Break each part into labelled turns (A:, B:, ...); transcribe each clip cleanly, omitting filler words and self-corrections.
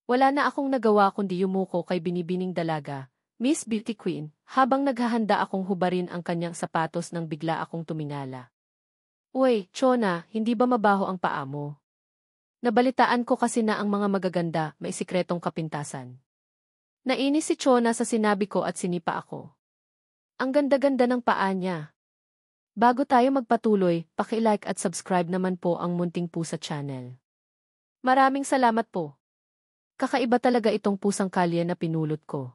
A: Wala na akong nagawa kundi yumuko kay Binibining Dalaga, Miss Beauty Queen, habang naghahanda akong hubarin ang kanyang sapatos nang bigla akong tumingala. Uy, Chona, hindi ba mabaho ang paa mo? Nabalitaan ko kasi na ang mga magaganda may sikretong kapintasan. Nainis si Chona sa sinabi ko at sinipa ako. Ang ganda-ganda ng paa niya. Bago tayo magpatuloy, paki-like at subscribe naman po ang Munting Pusa Channel. Maraming salamat po. Kakaiba talaga itong pusang kalye na pinulot ko.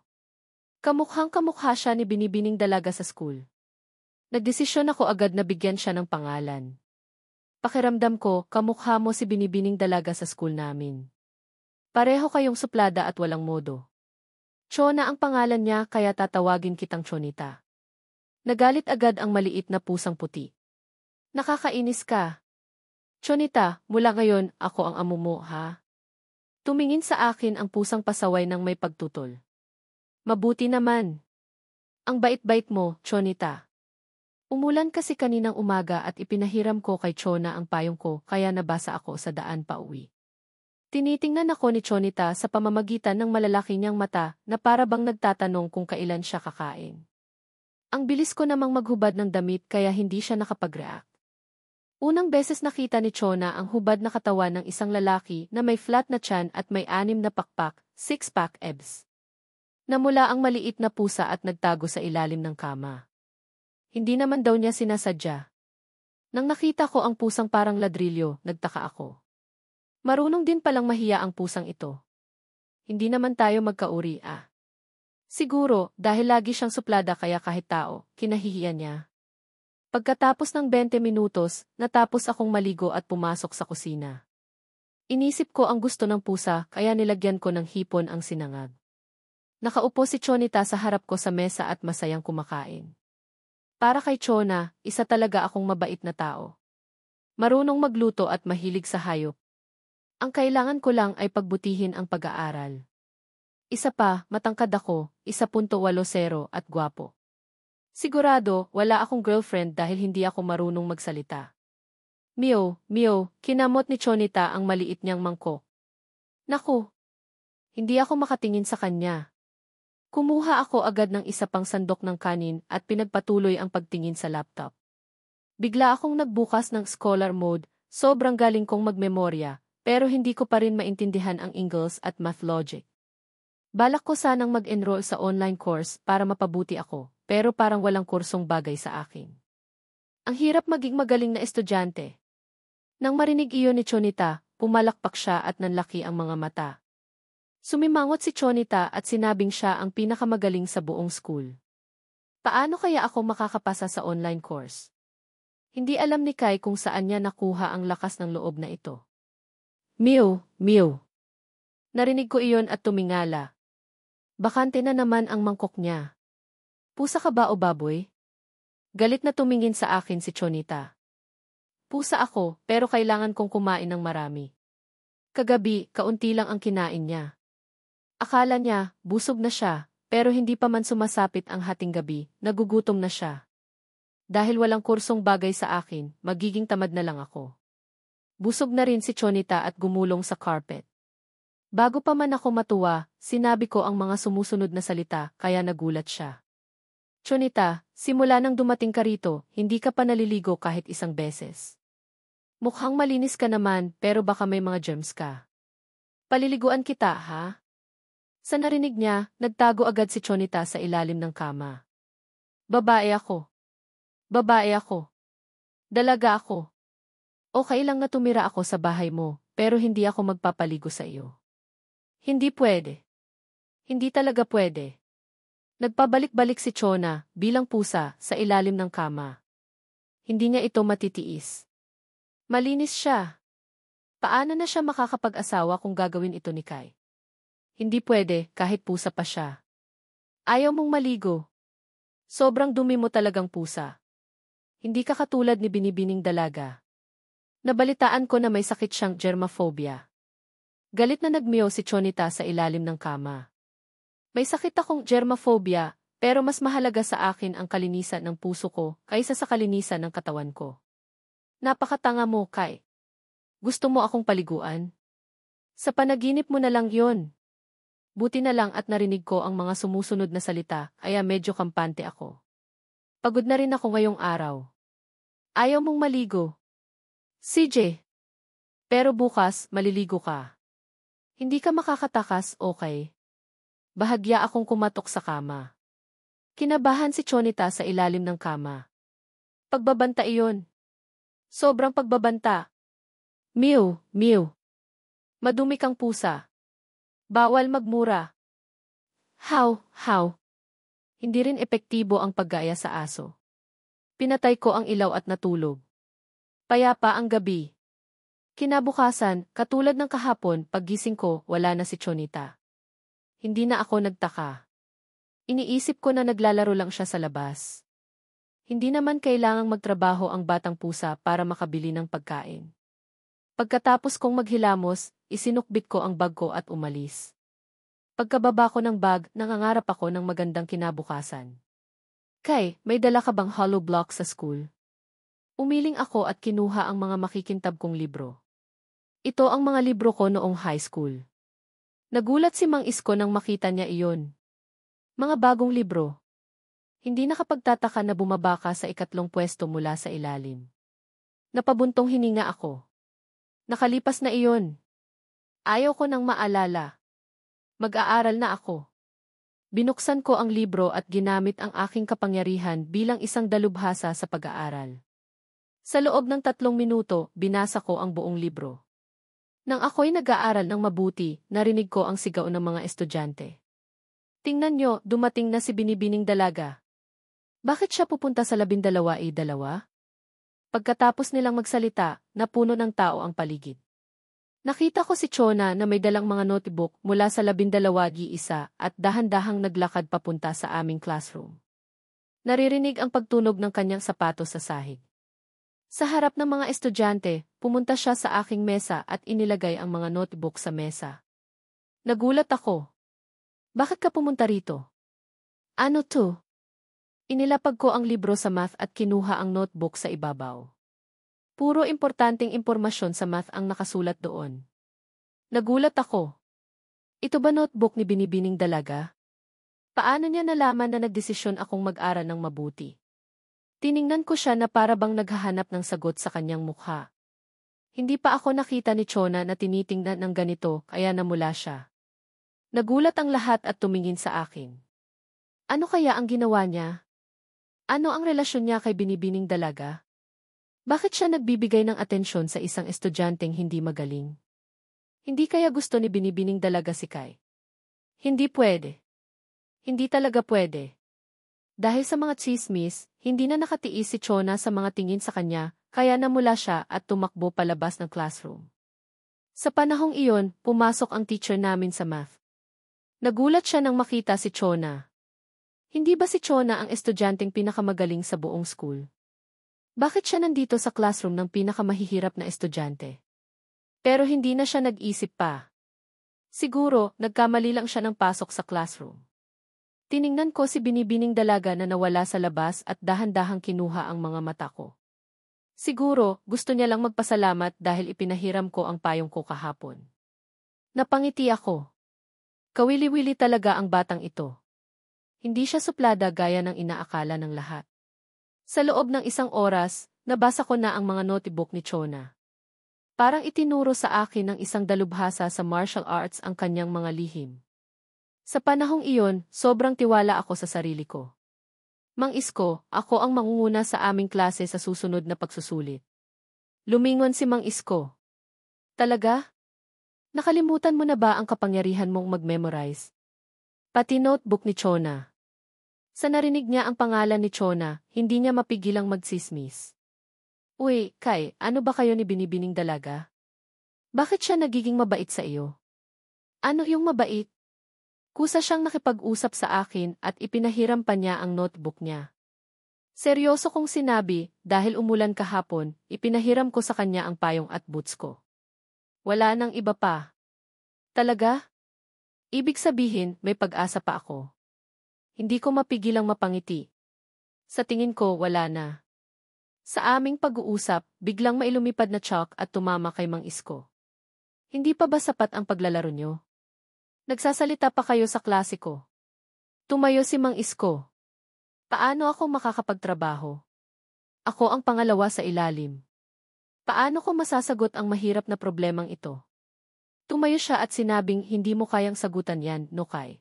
A: Kamukhang-kamukha siya ni Binibining Dalaga sa school. Nagdesisyon ako agad na bigyan siya ng pangalan. Pakiramdam ko, kamukha mo si Binibining Dalaga sa school namin. Pareho kayong suplada at walang modo. Chona ang pangalan niya kaya tatawagin kitang Chonita. Nagalit agad ang maliit na pusang puti. Nakakainis ka. Chonita, mula ngayon, ako ang amo mo, ha? Tumingin sa akin ang pusang pasaway ng may pagtutol. Mabuti naman. Ang bait-bait mo, Chonita. Umulan kasi kaninang umaga at ipinahiram ko kay Chona ang payong ko kaya nabasa ako sa daan pa uwi. Tinitingnan ako ni Chonita sa pamamagitan ng malalaki niyang mata na para bang nagtatanong kung kailan siya kakain. Ang bilis ko namang maghubad ng damit kaya hindi siya nakapag-react. Unang beses nakita ni Chona ang hubad na katawan ng isang lalaki na may flat na tiyan at may 6 na pakpak, 6-pack abs. Namula ang maliit na pusa at nagtago sa ilalim ng kama. Hindi naman daw niya sinasadya. Nang nakita ko ang pusang parang ladrilyo, nagtaka ako. Marunong din palang mahiya ang pusang ito. Hindi naman tayo magkauri, ah. Siguro, dahil lagi siyang suplada kaya kahit tao, kinahihiyan niya. Pagkatapos ng 20 minutos, natapos akong maligo at pumasok sa kusina. Inisip ko ang gusto ng pusa kaya nilagyan ko ng hipon ang sinangag. Nakaupo si Chonita sa harap ko sa mesa at masayang kumakain. Para kay Chona, isa talaga akong mabait na tao. Marunong magluto at mahilig sa hayop. Ang kailangan ko lang ay pagbutihin ang pag-aaral. Isa pa, matangkad ako, 1.80 at gwapo. Sigurado, wala akong girlfriend dahil hindi ako marunong magsalita. Meow, meow, kinamot ni Chonita ang maliit niyang mangkok. Naku! Hindi ako makatingin sa kanya. Kumuha ako agad ng isa pang sandok ng kanin at pinagpatuloy ang pagtingin sa laptop. Bigla akong nagbukas ng scholar mode, sobrang galing kong magmemorya, pero hindi ko pa rin maintindihan ang English at math logic. Balak ko sanang mag-enroll sa online course para mapabuti ako, pero parang walang kursong bagay sa akin. Ang hirap maging magaling na estudyante. Nang marinig iyon ni Chonita, pumalakpak siya at nanlaki ang mga mata. Sumimangot si Chonita at sinabing siya ang pinakamagaling sa buong school. Paano kaya ako makakapasa sa online course? Hindi alam ni Kai kung saan niya nakuha ang lakas ng loob na ito. Meow, meow. Narinig ko iyon at tumingala. Bakante na naman ang mangkok niya. Pusa ka ba o baboy? Galit na tumingin sa akin si Chonita. Pusa ako, pero kailangan kong kumain ng marami. Kagabi, kaunti lang ang kinain niya. Akala niya, busog na siya, pero hindi pa man sumasapit ang hating gabi, nagugutom na siya. Dahil walang kursong bagay sa akin, magiging tamad na lang ako. Busog na rin si Chonita at gumulong sa carpet. Bago pa man ako matuwa, sinabi ko ang mga sumusunod na salita, kaya nagulat siya. Chonita, simula nang dumating ka rito, hindi ka pa naliligo kahit isang beses. Mukhang malinis ka naman, pero baka may mga germs ka. Paliliguan kita, ha? Sa narinig niya, nagtago agad si Chonita sa ilalim ng kama. Babae ako. Babae ako. Dalaga ako. Okay lang na tumira ako sa bahay mo, pero hindi ako magpapaligo sa iyo. Hindi pwede. Hindi talaga pwede. Nagpabalik-balik si Chona, bilang pusa, sa ilalim ng kama. Hindi niya ito matitiis. Malinis siya. Paano na siya makakapag-asawa kung gagawin ito ni Kai? Hindi pwede, kahit pusa pa siya. Ayaw mong maligo. Sobrang dumi mo talagang pusa. Hindi ka katulad ni Binibining Dalaga. Nabalitaan ko na may sakit siyang germophobia. Galit na nagmeow si Chonita sa ilalim ng kama. May sakit akong germophobia, pero mas mahalaga sa akin ang kalinisan ng puso ko kaysa sa kalinisan ng katawan ko. Napakatanga mo, Kai. Gusto mo akong paliguan? Sa panaginip mo na lang yon. Buti na lang at narinig ko ang mga sumusunod na salita, kaya medyo kampante ako. Pagod na rin ako ngayong araw. Ayaw mong maligo. CJ. Pero bukas, maliligo ka. Hindi ka makakatakas, okay? Bahagya akong kumatok sa kama. Kinabahan si Chonita sa ilalim ng kama. Pagbabanta iyon. Sobrang pagbabanta. Mew, mew. Madumi kang pusa. Bawal magmura. How. Hindi rin epektibo ang paggaya sa aso. Pinatay ko ang ilaw at natulog. Payapa ang gabi. Kinabukasan, katulad ng kahapon, paggising ko, wala na si Chonita. Hindi na ako nagtaka. Iniisip ko na naglalaro lang siya sa labas. Hindi naman kailangang magtrabaho ang batang pusa para makabili ng pagkain. Pagkatapos kong maghilamos, isinukbit ko ang bag ko at umalis. Pagkababa ko ng bag, nangangarap ako ng magandang kinabukasan. Kay, may dala ka bang hollow block sa school? Umiling ako at kinuha ang mga makikintab kong libro. Ito ang mga libro ko noong high school. Nagulat si Mang Isko nang makita niya iyon. Mga bagong libro. Hindi nakapagtataka na bumaba ka sa 2 pwesto mula sa ilalim. Napabuntong hininga ako. Nakalipas na iyon. Ayaw ko nang maalala. Mag-aaral na ako. Binuksan ko ang libro at ginamit ang aking kapangyarihan bilang isang dalubhasa sa pag-aaral. Sa loob ng 3 minuto, binasa ko ang buong libro. Nang ako'y nag-aaral ng mabuti, narinig ko ang sigaw ng mga estudyante. Tingnan nyo, dumating na si Binibining Dalaga. Bakit siya pupunta sa 12? Pagkatapos nilang magsalita, napuno ng tao ang paligid. Nakita ko si Chona na may dalang mga notebook mula sa 12 at dahan-dahang naglakad papunta sa aming classroom. Naririnig ang pagtunog ng kanyang sapatos sa sahig. Sa harap ng mga estudyante, pumunta siya sa aking mesa at inilagay ang mga notebook sa mesa. Nagulat ako. Bakit ka pumunta rito? Ano to? Inilapag ko ang libro sa math at kinuha ang notebook sa ibabaw. Puro importanteng impormasyon sa math ang nakasulat doon. Nagulat ako. Ito ba notebook ni Binibining Dalaga? Paano niya nalaman na nagdesisyon akong mag-aral ng mabuti? Tiningnan ko siya na para bang naghahanap ng sagot sa kanyang mukha. Hindi pa ako nakita ni Chona na tinitingnan ng ganito kaya namula siya. Nagulat ang lahat at tumingin sa akin. Ano kaya ang ginawa niya? Ano ang relasyon niya kay Binibining Dalaga? Bakit siya nagbibigay ng atensyon sa isang estudyanteng hindi magaling? Hindi kaya gusto ni Binibining Dalaga si Kai? Hindi pwede. Hindi talaga pwede. Dahil sa mga tsismis, hindi na nakatiis si Chona sa mga tingin sa kanya, kaya namula siya at tumakbo palabas ng classroom. Sa panahong iyon, pumasok ang teacher namin sa math. Nagulat siya nang makita si Chona. Hindi ba si Chona ang estudyanteng pinakamagaling sa buong school? Bakit siya nandito sa classroom ng pinakamahihirap na estudyante? Pero hindi na siya nag-isip pa. Siguro, nagkamali lang siya ng pasok sa classroom. Tiningnan ko si Binibining Dalaga na nawala sa labas at dahan-dahang kinuha ang mga mata ko. Siguro, gusto niya lang magpasalamat dahil ipinahiram ko ang payong ko kahapon. Napangiti ako. Kawili-wili talaga ang batang ito. Hindi siya suplada gaya ng inaakala ng lahat. Sa loob ng 1 oras, nabasa ko na ang mga notebook ni Chona. Parang itinuro sa akin ng isang dalubhasa sa martial arts ang kanyang mga lihim. Sa panahong iyon, sobrang tiwala ako sa sarili ko. Mang Isko, ako ang mangunguna sa aming klase sa susunod na pagsusulit. Lumingon si Mang Isko. Talaga? Nakalimutan mo na ba ang kapangyarihan mong mag-memorize? Pati notebook ni Chona. Sa narinig niya ang pangalan ni Chona, hindi niya mapigilang magsismis. Uy, Kai, ano ba kayo ni Binibining Dalaga? Bakit siya nagiging mabait sa iyo? Ano yung mabait? Kusa siyang nakipag-usap sa akin at ipinahiram pa niya ang notebook niya. Seryoso kong sinabi, dahil umulan kahapon, ipinahiram ko sa kanya ang payong at boots ko. Wala nang iba pa. Talaga? Ibig sabihin, may pag-asa pa ako. Hindi ko mapigilang mapangiti. Sa tingin ko, wala na. Sa aming pag-uusap, biglang mailumipad na chalk at tumama kay Mang Isko. Hindi pa ba sapat ang paglalaro nyo? Nagsasalita pa kayo sa klase ko. Tumayo si Mang Isko. Paano ako makakapagtrabaho? Ako ang pangalawa sa ilalim. Paano ko masasagot ang mahirap na problemang ito? Tumayo siya at sinabing hindi mo kayang sagutan yan, Nokay.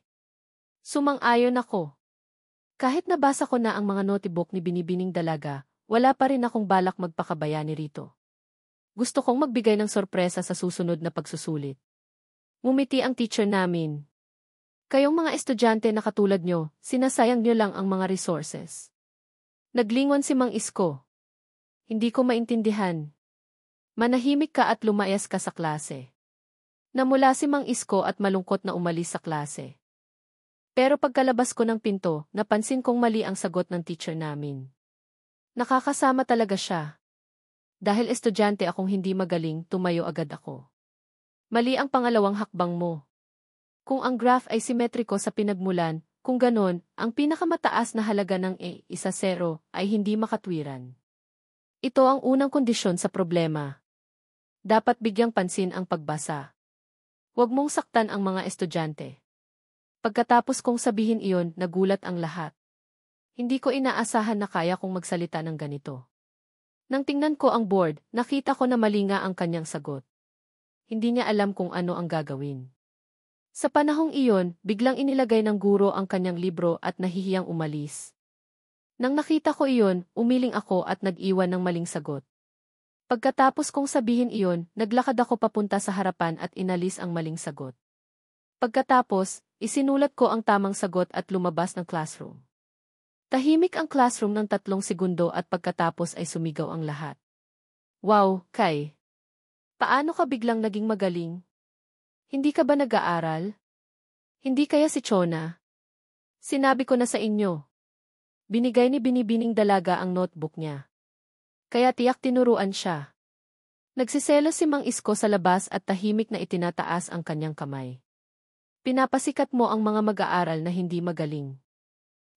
A: Sumang-ayon ako. Kahit nabasa ko na ang mga notebook ni Binibining Dalaga, wala pa rin akong balak magpakabayani rito. Gusto kong magbigay ng sorpresa sa susunod na pagsusulit. Ngumiti ang teacher namin. Kayong mga estudyante na katulad nyo, sinasayang nyo lang ang mga resources. Naglingon si Mang Isko. Hindi ko maintindihan. Manahimik ka at lumayas ka sa klase. Namula si Mang Isko at malungkot na umalis sa klase. Pero pagkalabas ko ng pinto, napansin kong mali ang sagot ng teacher namin. Nakakasama talaga siya. Dahil estudyante akong hindi magaling, tumayo agad ako. Mali ang pangalawang hakbang mo. Kung ang graph ay simetriko sa pinagmulan, kung ganon, ang pinakamataas na halaga ng A, 1-0, ay hindi makatwiran. Ito ang unang kondisyon sa problema. Dapat bigyang pansin ang pagbasa. Huwag mong saktan ang mga estudyante. Pagkatapos kong sabihin iyon, nagulat ang lahat. Hindi ko inaasahan na kaya kong magsalita ng ganito. Nang tingnan ko ang board, nakita ko na mali nga ang kanyang sagot. Hindi niya alam kung ano ang gagawin. Sa panahong iyon, biglang inilagay ng guro ang kanyang libro at nahihiyang umalis. Nang nakita ko iyon, umiling ako at nag-iwan ng maling sagot. Pagkatapos kong sabihin iyon, naglakad ako papunta sa harapan at inalis ang maling sagot. Pagkatapos, isinulat ko ang tamang sagot at lumabas ng classroom. Tahimik ang classroom ng 3 segundo at pagkatapos ay sumigaw ang lahat. Wow, Kai! Paano ka biglang naging magaling? Hindi ka ba nag-aaral? Hindi kaya si Chona? Sinabi ko na sa inyo. Binigay ni Binibining Dalaga ang notebook niya. Kaya tiyak tinuruan siya. Nagsiselos si Mang Isko sa labas at tahimik na itinataas ang kanyang kamay. Pinapasikat mo ang mga mag-aaral na hindi magaling.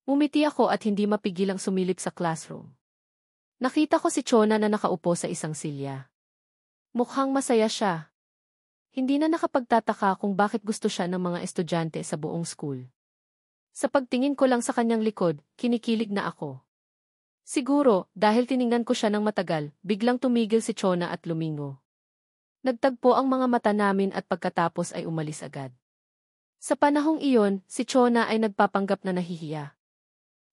A: Umiti ako at hindi mapigilang sumilip sa classroom. Nakita ko si Chona na nakaupo sa isang silya. Mukhang masaya siya. Hindi na nakapagtataka kung bakit gusto siya ng mga estudyante sa buong school. Sa pagtingin ko lang sa kanyang likod, kinikilig na ako. Siguro, dahil tiningnan ko siya ng matagal, biglang tumigil si Chona at lumingo. Nagtagpo ang mga mata namin at pagkatapos ay umalis agad. Sa panahong iyon, si Chona ay nagpapanggap na nahihiya.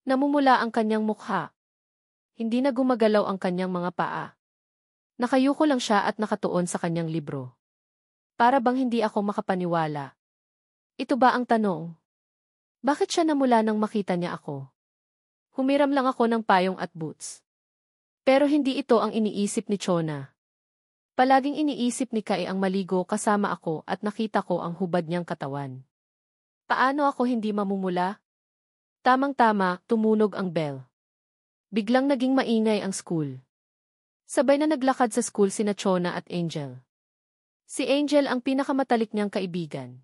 A: Namumula ang kanyang mukha. Hindi na gumagalaw ang kanyang mga paa. Nakayuko lang siya at nakatuon sa kanyang libro. Para bang hindi ako makapaniwala. Ito ba ang tanong? Bakit siya namula nang makita niya ako? Humiram lang ako ng payong at boots. Pero hindi ito ang iniisip ni Chona. Palaging iniisip ni Kai ang maligo kasama ako at nakita ko ang hubad niyang katawan. Paano ako hindi mamumula? Tamang-tama, tumunog ang bell. Biglang naging maingay ang school. Sabay na naglakad sa school sina Chona at Angel. Si Angel ang pinakamatalik niyang kaibigan.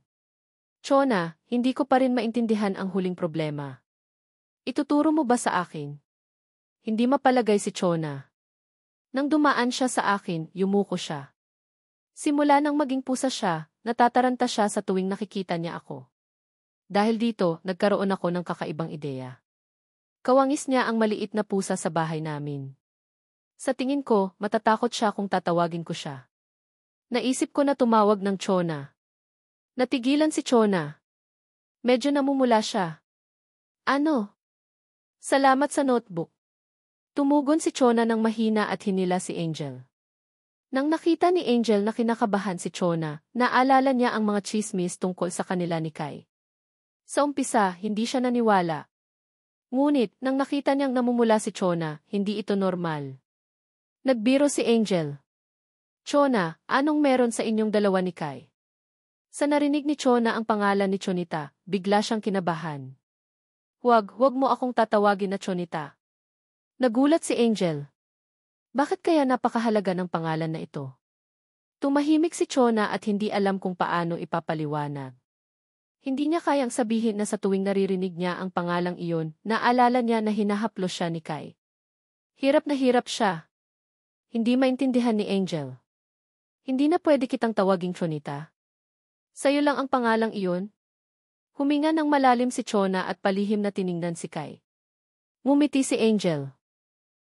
A: Chona, hindi ko pa rin maintindihan ang huling problema. Ituturo mo ba sa akin? Hindi mapalagay si Chona. Nang dumaan siya sa akin, yumuko siya. Simula nang maging pusa siya, natataranta siya sa tuwing nakikita niya ako. Dahil dito, nagkaroon ako ng kakaibang ideya. Kawangis niya ang maliit na pusa sa bahay namin. Sa tingin ko, matatakot siya kung tatawagin ko siya. Naisip ko na tumawag ng Chona. Natigilan si Chona. Medyo namumula siya. Ano? Salamat sa notebook. Tumugon si Chona ng mahina at hinila si Angel. Nang nakita ni Angel na kinakabahan si Chona, naalala niya ang mga chismis tungkol sa kanila ni Kai. Sa umpisa, hindi siya naniwala. Ngunit, nang nakita niyang namumula si Chona, hindi ito normal. Nagbiro si Angel. Chona, anong meron sa inyong dalawa ni Kai? Sa narinig ni Chona ang pangalan ni Chonita, bigla siyang kinabahan. Huwag mo akong tatawagin na Chonita. Nagulat si Angel. Bakit kaya napakahalaga ng pangalan na ito? Tumahimik si Chona at hindi alam kung paano ipapaliwanag. Hindi niya kayang sabihin na sa tuwing naririnig niya ang pangalang iyon, naalala niya na hinahaplos siya ni Kai. Hirap na hirap siya. Hindi maintindihan ni Angel. Hindi na pwede kitang tawaging Chonita. Sa'yo lang ang pangalang iyon? Huminga ng malalim si Chona at palihim na tiningnan si Kai. Ngumiti si Angel.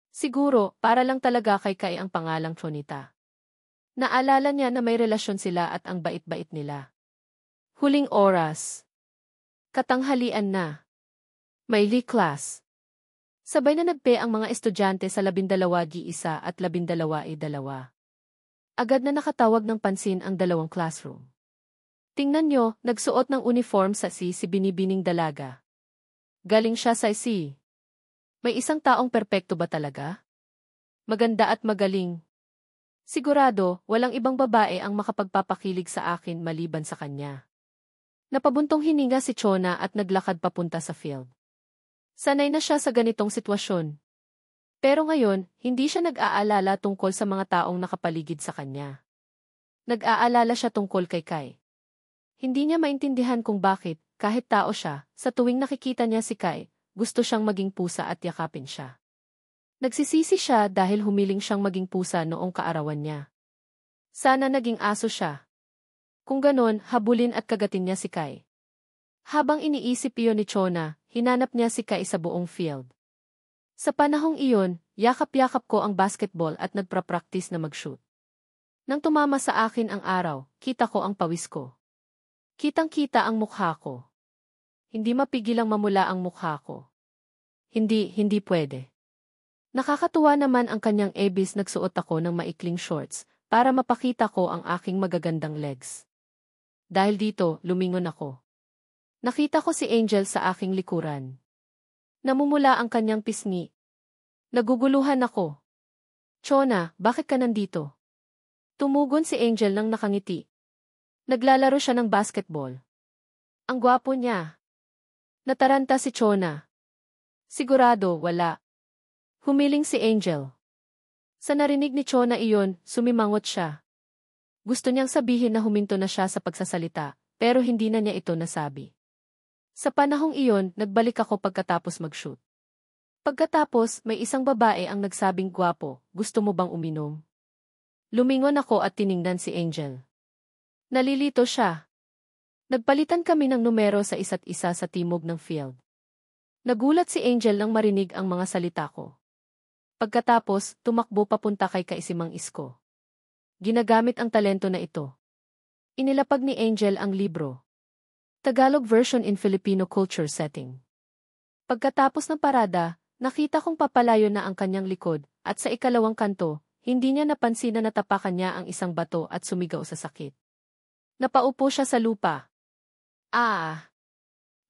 A: Siguro, para lang talaga kay Kai ang pangalang Chonita. Naalala niya na may relasyon sila at ang bait-bait nila. Huling oras. Katanghalian na. May class. Sabay na nagpe ang mga estudyante sa 12G1 at 12E2. Agad na nakatawag ng pansin ang dalawang classroom. Tingnan nyo, nagsuot ng uniform sa si Binibining Dalaga. Galing siya sa si. May isang taong perpekto ba talaga? Maganda at magaling. Sigurado, walang ibang babae ang makapagpapakilig sa akin maliban sa kanya. Napabuntong hininga si Chona at naglakad papunta sa field. Sanay na siya sa ganitong sitwasyon. Pero ngayon, hindi siya nag-aalala tungkol sa mga taong nakapaligid sa kanya. Nag-aalala siya tungkol kay Kai. Hindi niya maintindihan kung bakit, kahit tao siya, sa tuwing nakikita niya si Kai, gusto siyang maging pusa at yakapin siya. Nagsisisi siya dahil humiling siyang maging pusa noong kaarawan niya. Sana naging aso siya. Kung ganon, habulin at kagatin niya si Kai. Habang iniisip iyon ni Chona, hinanap niya si Kai sa buong field. Sa panahong iyon, yakap-yakap ko ang basketball at nagprapraktis na mag-shoot. Nang tumama sa akin ang araw, kita ko ang pawis ko. Kitang-kita ang mukha ko. Hindi mapigilang mamula ang mukha ko. Hindi pwede. Nakakatuwa naman ang kanyang ebis nagsuot ako ng maikling shorts para mapakita ko ang aking magagandang legs. Dahil dito, lumingon ako. Nakita ko si Angel sa aking likuran. Namumula ang kanyang pisngi. Naguguluhan ako. Chona, bakit ka nandito? Tumugon si Angel nang nakangiti. Naglalaro siya ng basketball. Ang gwapo niya. Nataranta si Chona. Sigurado, wala. Humiling si Angel. Sa narinig ni Chona iyon, sumimangot siya. Gusto niyang sabihin na huminto na siya sa pagsasalita, pero hindi na niya ito nasabi. Sa panahong iyon, nagbalik ako pagkatapos mag-shoot. Pagkatapos, may isang babae ang nagsabing gwapo, gusto mo bang uminom? Lumingon ako at tiningnan si Angel. Nalilito siya. Nagpalitan kami ng numero sa isa't isa sa timog ng field. Nagulat si Angel nang marinig ang mga salita ko. Pagkatapos, tumakbo papunta kay Kaisimang Isko. Ginagamit ang talento na ito. Inilapag ni Angel ang libro. Tagalog version in Filipino culture setting. Pagkatapos ng parada, nakita kong papalayo na ang kanyang likod, at sa ikalawang kanto, hindi niya napansin na natapakan niya ang isang bato at sumigaw sa sakit. Napaupo siya sa lupa.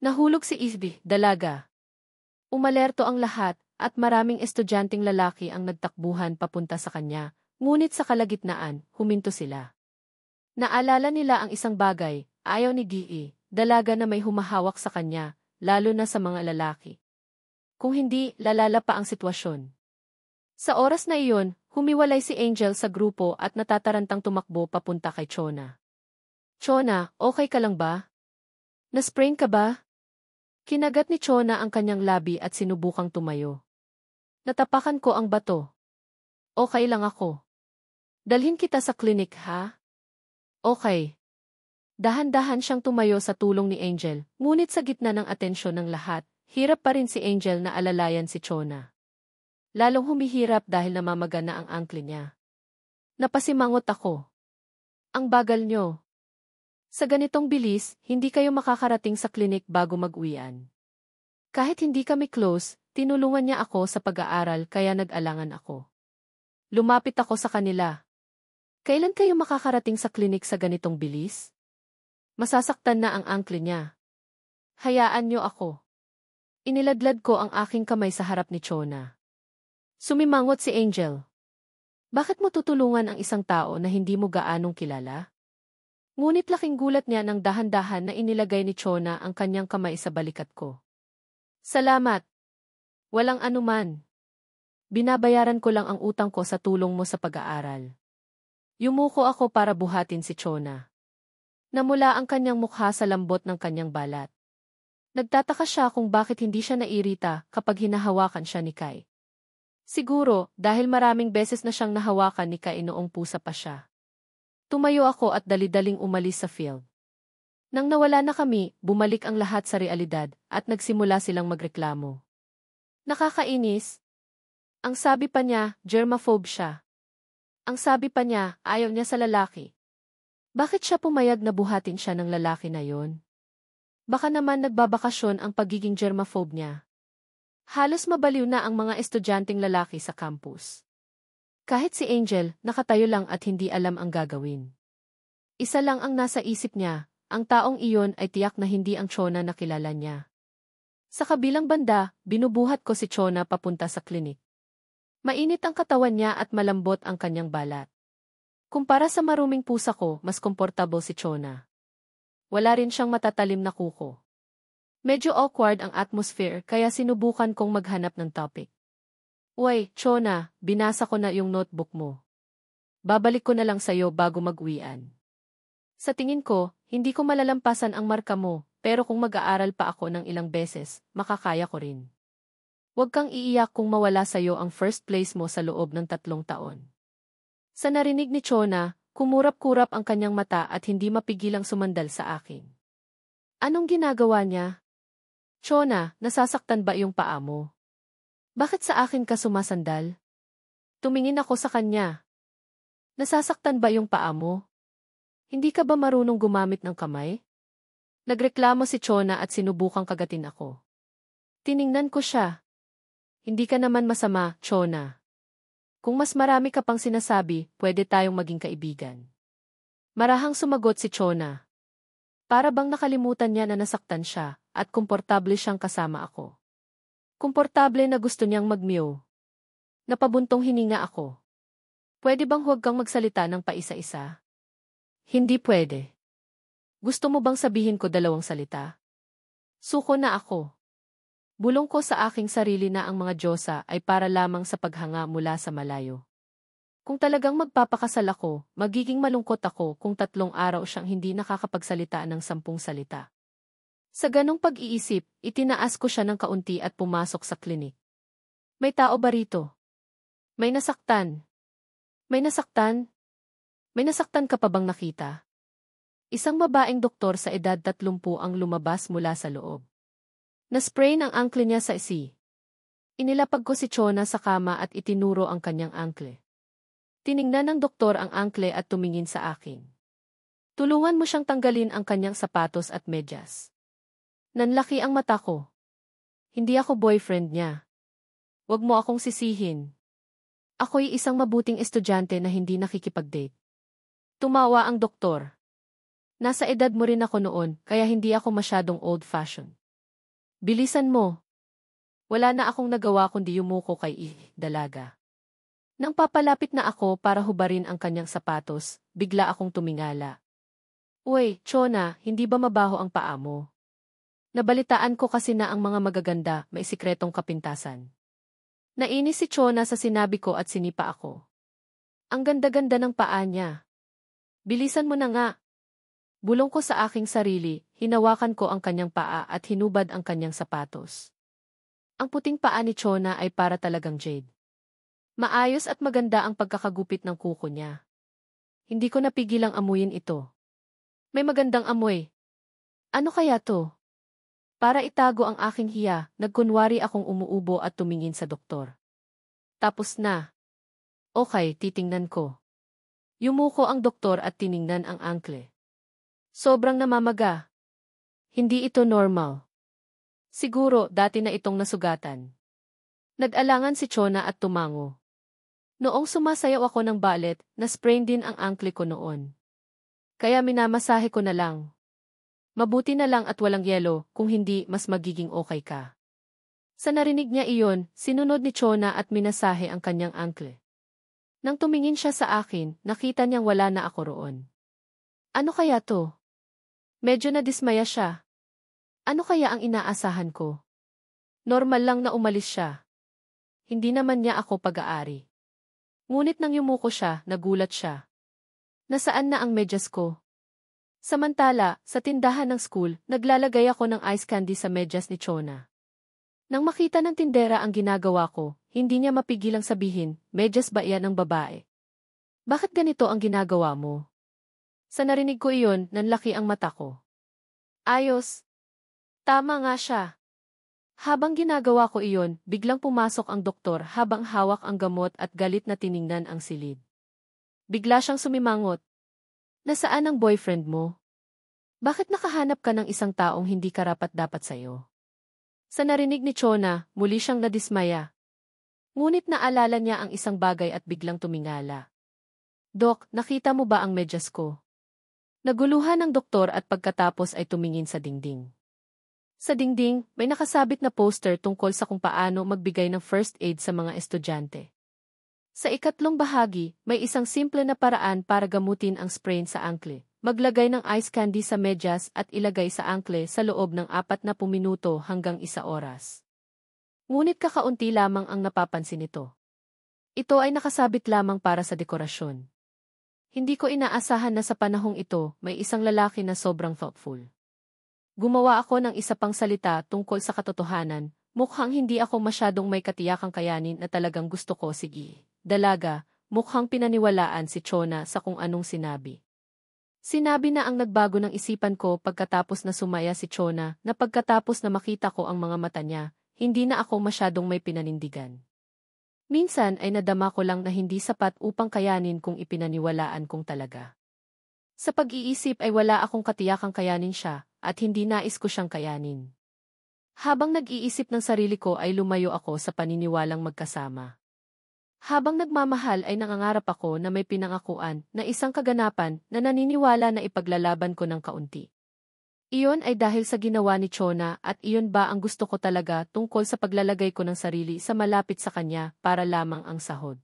A: Nahulog si Dalaga. Umalerto ang lahat, at maraming estudyanteng lalaki ang nagtakbuhan papunta sa kanya, ngunit sa kalagitnaan, huminto sila. Naalala nila ang isang bagay, ayaw ni Dalaga na may humahawak sa kanya, lalo na sa mga lalaki. Kung hindi, lalala pa ang sitwasyon. Sa oras na iyon, humiwalay si Angel sa grupo at natatarantang tumakbo papunta kay Chona. Chona, okay ka lang ba? Nasprain ka ba? Kinagat ni Chona ang kanyang labi at sinubukang tumayo. Natapakan ko ang bato. Okay lang ako. Dalhin kita sa klinik ha? Okay. Dahan-dahan siyang tumayo sa tulong ni Angel, ngunit sa gitna ng atensyon ng lahat, hirap pa rin si Angel na alalayan si Chona. Lalong humihirap dahil namamaga na ang ankle niya. Napasimangot ako. Ang bagal nyo. Sa ganitong bilis, hindi kayo makakarating sa klinik bago mag-uwian. Kahit hindi kami close, tinulungan niya ako sa pag-aaral kaya nag-alangan ako. Lumapit ako sa kanila. Kailan kayo makakarating sa klinik sa ganitong bilis? Masasaktan na ang ankle niya. Hayaan niyo ako. Iniladlad ko ang aking kamay sa harap ni Chona. Sumimangot si Angel. Bakit mo tutulungan ang isang tao na hindi mo gaanong kilala? Ngunit laking gulat niya nang dahan-dahan na inilagay ni Chona ang kanyang kamay sa balikat ko. Salamat. Walang anuman. Binabayaran ko lang ang utang ko sa tulong mo sa pag-aaral. Yumuko ako para buhatin si Chona. Namula ang kanyang mukha sa lambot ng kanyang balat. Nagtataka siya kung bakit hindi siya nairita kapag hinahawakan siya ni Kai. Siguro, dahil maraming beses na siyang nahawakan ni Kai noong pusa pa siya. Tumayo ako at dali-daling umalis sa field. Nang nawala na kami, bumalik ang lahat sa realidad at nagsimula silang magreklamo. Nakakainis. Ang sabi pa niya, germaphobe siya. Ang sabi pa niya, ayaw niya sa lalaki. Bakit siya pumayag na buhatin siya ng lalaki na yon? Baka naman nagbabakasyon ang pagiging germaphobe niya. Halos mabaliw na ang mga estudyanteng lalaki sa campus. Kahit si Angel, nakatayo lang at hindi alam ang gagawin. Isa lang ang nasa isip niya, ang taong iyon ay tiyak na hindi ang Chona na kilala niya. Sa kabilang banda, binubuhat ko si Chona papunta sa klinik. Mainit ang katawan niya at malambot ang kanyang balat. Kumpara sa maruming pusa ko, mas komportable si Chona. Wala rin siyang matatalim na kuko. Medyo awkward ang atmosphere kaya sinubukan kong maghanap ng topic. Uy, Chona, binasa ko na yung notebook mo. Babalik ko na lang sa'yo bago mag-uwian. Sa tingin ko, hindi ko malalampasan ang marka mo, pero kung mag-aaral pa ako ng ilang beses, makakaya ko rin. Huwag kang iiyak kung mawala sa'yo ang first place mo sa loob ng 3 taon. Sa narinig ni Chona, kumurap-kurap ang kanyang mata at hindi mapigilang sumandal sa akin. Anong ginagawa niya? Chona, nasasaktan ba yung paa mo? Bakit sa akin ka sumasandal? Tumingin ako sa kanya. Nasasaktan ba yung paa mo? Hindi ka ba marunong gumamit ng kamay? Nagreklamo si Chona at sinubukang kagatin ako. Tiningnan ko siya. Hindi ka naman masama, Chona. Kung mas marami ka pang sinasabi, pwede tayong maging kaibigan. Marahang sumagot si Chona. Para bang nakalimutan niya na nasaktan siya, at komportable siyang kasama ako. Komportable na gusto niyang mag-meow. Napabuntong hininga ako. Pwede bang huwag kang magsalita ng paisa-isa? Hindi pwede. Gusto mo bang sabihin ko 2 salita? Suko na ako. Bulong ko sa aking sarili na ang mga Diyosa ay para lamang sa paghanga mula sa malayo. Kung talagang magpapakasal ako, magiging malungkot ako kung 3 araw siyang hindi nakakapagsalita ng 10 salita. Sa ganong pag-iisip, itinaas ko siya ng kaunti at pumasok sa klinik. May tao ba rito? May nasaktan? May nasaktan? May nasaktan ka pa bang nakita? Isang babaeng doktor sa edad 30 ang lumabas mula sa loob. Nasprain ang ankle niya sa isi. Inilapag ko si Chona sa kama at itinuro ang kanyang ankle. Tiningnan ng doktor ang ankle at tumingin sa akin. Tulungan mo siyang tanggalin ang kanyang sapatos at medyas. Nanlaki ang mata ko. Hindi ako boyfriend niya. Huwag mo akong sisihin. Ako'y isang mabuting estudyante na hindi nakikipag-date. Tumawa ang doktor. Nasa edad mo rin ako noon, kaya hindi ako masyadong old-fashioned. Bilisan mo. Wala na akong nagawa kundi yumuko kay dalaga. Nang papalapit na ako para hubarin ang kanyang sapatos, bigla akong tumingala. Uy, Chona, hindi ba mabaho ang paa mo? Nabalitaan ko kasi na ang mga magaganda may sikretong kapintasan. Nainis si Chona sa sinabi ko at sinipa ako. Ang ganda-ganda ng paa niya. Bilisan mo na nga. Bulong ko sa aking sarili, hinawakan ko ang kanyang paa at hinubad ang kanyang sapatos. Ang puting paa ni Chona ay para talagang jade. Maayos at maganda ang pagkakagupit ng kuko niya. Hindi ko napigilang amuyin ito. May magandang amoy. Ano kaya to? Para itago ang aking hiya, nagkunwari akong umuubo at tumingin sa doktor. Tapos na. Okay, titingnan ko. Yumuko ang doktor at tiningnan ang ankle. Sobrang namamaga. Hindi ito normal. Siguro, dati na itong nasugatan. Nag-alangan si Chona at tumango. Noong sumasayaw ako ng ballet, na-sprain din ang ankle ko noon. Kaya minamasahe ko na lang. Mabuti na lang at walang yelo, kung hindi, mas magiging okay ka. Sa narinig niya iyon, sinunod ni Chona at minasahe ang kanyang ankle. Nang tumingin siya sa akin, nakita niyang wala na ako roon. Ano kaya to? Medyo nadismaya siya. Ano kaya ang inaasahan ko? Normal lang na umalis siya. Hindi naman niya ako pag-aari. Ngunit nang yumuko siya, nagulat siya. Nasaan na ang medyas ko? Samantala, sa tindahan ng school, naglalagay ako ng ice candy sa medyas ni Chona. Nang makita ng tindera ang ginagawa ko, hindi niya mapigilang sabihin, medyas ba yan ng babae? Bakit ganito ang ginagawa mo? Sa narinig ko iyon, nanlaki ang mata ko. Ayos. Tama nga siya. Habang ginagawa ko iyon, biglang pumasok ang doktor habang hawak ang gamot at galit na tiningnan ang silid. Bigla siyang sumimangot. Nasaan ang boyfriend mo? Bakit nakahanap ka ng isang taong hindi karapat-dapat sa'yo? Sa narinig ni Chona, muli siyang nadismaya. Ngunit naalala niya ang isang bagay at biglang tumingala. Dok, nakita mo ba ang medyas ko? Naguluhan ng doktor at pagkatapos ay tumingin sa dingding. Sa dingding, may nakasabit na poster tungkol sa kung paano magbigay ng first aid sa mga estudyante. Sa ikatlong bahagi, may isang simple na paraan para gamutin ang sprain sa ankle. Maglagay ng ice candy sa medyas at ilagay sa ankle sa loob ng 40 minuto hanggang 1 oras. Ngunit kakaunti lamang ang napapansin nito. Ito ay nakasabit lamang para sa dekorasyon. Hindi ko inaasahan na sa panahong ito, may isang lalaki na sobrang thoughtful. Gumawa ako ng isa pang salita tungkol sa katotohanan, mukhang hindi ako masyadong may katiyakang kayanin na talagang gusto ko sige. Dalaga, mukhang pinaniwalaan si Chona sa kung anong sinabi. Sinabi na ang nagbago ng isipan ko pagkatapos na sumaya si Chona na pagkatapos na makita ko ang mga mata niya, hindi na ako masyadong may pinanindigan. Minsan ay nadama ko lang na hindi sapat upang kayanin kung ipinaniwalaan kong talaga. Sa pag-iisip ay wala akong katiyakang kayanin siya, at hindi nais ko siyang kayanin. Habang nag-iisip ng sarili ko ay lumayo ako sa paniniwalang magkasama. Habang nagmamahal ay nangangarap ako na may pinangakuan na isang kaganapan na naniniwala na ipaglalaban ko ng kaunti. Iyon ay dahil sa ginawa ni Chona at iyon ba ang gusto ko talaga tungkol sa paglalagay ko ng sarili sa malapit sa kanya para lamang ang sahod.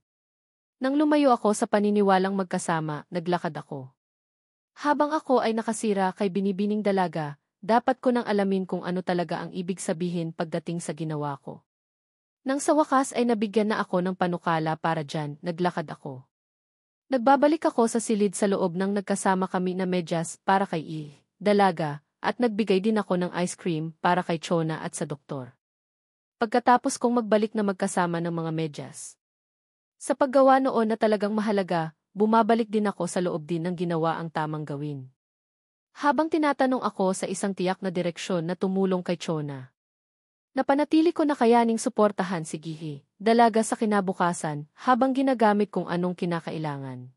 A: Nang lumayo ako sa paniniwalang magkasama, naglakad ako. Habang ako ay nakasira kay binibining dalaga, dapat ko nang alamin kung ano talaga ang ibig sabihin pagdating sa ginawa ko. Nang sa wakas ay nabigyan na ako ng panukala para dyan, naglakad ako. Nagbabalik ako sa silid sa loob ng nagkasama kami na medyas para kay dalaga, at nagbigay din ako ng ice cream para kay Chona at sa doktor. Pagkatapos kong magbalik na magkasama ng mga medyas. Sa paggawa noon na talagang mahalaga, bumabalik din ako sa loob din ng ginawa ang tamang gawin. Habang tinatanong ako sa isang tiyak na direksyon na tumulong kay Chona. Napanatili ko na kayaning suportahan si Gihi, dalaga sa kinabukasan, habang ginagamit kung anong kinakailangan.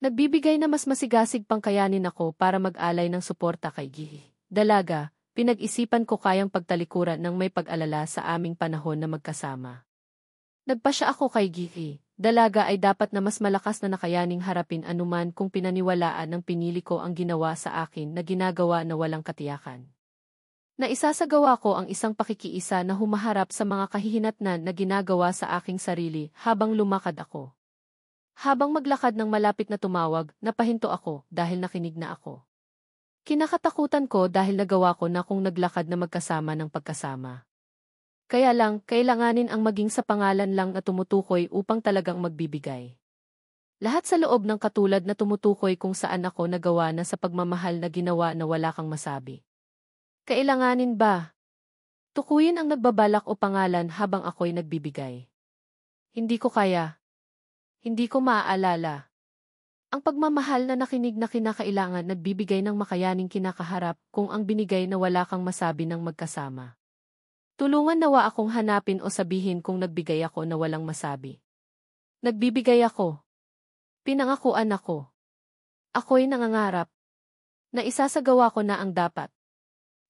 A: Nagbibigay na mas masigasig pang kayanin ako para mag-alay ng suporta kay Gihi. Dalaga, pinag-isipan ko kayang pagtalikuran ng may pag-alala sa aming panahon na magkasama. Nagpasya ako kay Gihi. Dalaga ay dapat na mas malakas na nakayaning harapin anuman kung pinaniwalaan ng pinili ko ang ginawa sa akin na ginagawa na walang katiyakan. Naisasagawa ko ang isang pakikiisa na humaharap sa mga kahihinatnan na ginagawa sa aking sarili habang lumakad ako. Habang maglakad ng malapit na tumawag, napahinto ako dahil nakinig na ako. Kinakatakutan ko dahil nagawa ko na kung naglakad na magkasama ng pagkasama. Kaya lang, kailanganin ang maging sa pangalan lang na tumutukoy upang talagang magbibigay. Lahat sa loob ng katulad na tumutukoy kung saan ako nagawa na sa pagmamahal na ginawa na wala kang masabi. Kailanganin ba? Tukuyin ang nagbabalak o pangalan habang ako'y nagbibigay. Hindi ko kaya. Hindi ko maaalala. Ang pagmamahal na nakinig na kinakailangan nagbibigay ng makayaning kinakaharap kung ang binigay na wala kang masabi ng magkasama. Tulungan nawa akong hanapin o sabihin kung nagbigay ako na walang masabi. Nagbibigay ako. Pinangakuan ako. Ako'y nangangarap. Na isasagawa ko na ang dapat.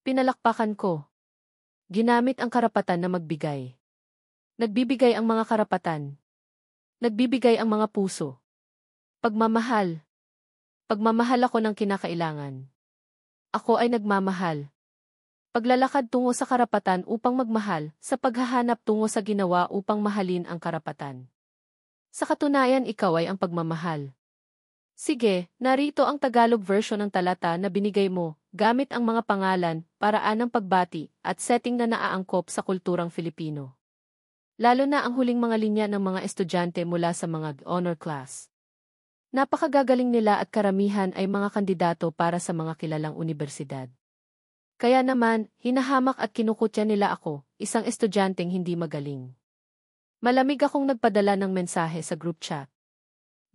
A: Pinalakpakan ko. Ginamit ang karapatan na magbigay. Nagbibigay ang mga karapatan. Nagbibigay ang mga puso. Pagmamahal. Pagmamahal ako ng kinakailangan. Ako ay nagmamahal. Paglalakad tungo sa karapatan upang magmahal, sa paghahanap tungo sa ginawa upang mahalin ang karapatan. Sa katunayan ikaw ay ang pagmamahal. Sige, narito ang Tagalog version ng talata na binigay mo, gamit ang mga pangalan, paraan ng pagbati, at setting na naaangkop sa kulturang Filipino. Lalo na ang huling mga linya ng mga estudyante mula sa mga honor class. Napakagagaling nila at karamihan ay mga kandidato para sa mga kilalang unibersidad. Kaya naman, hinahamak at kinukutya nila ako, isang estudyanteng hindi magaling. Malamig akong nagpadala ng mensahe sa group chat.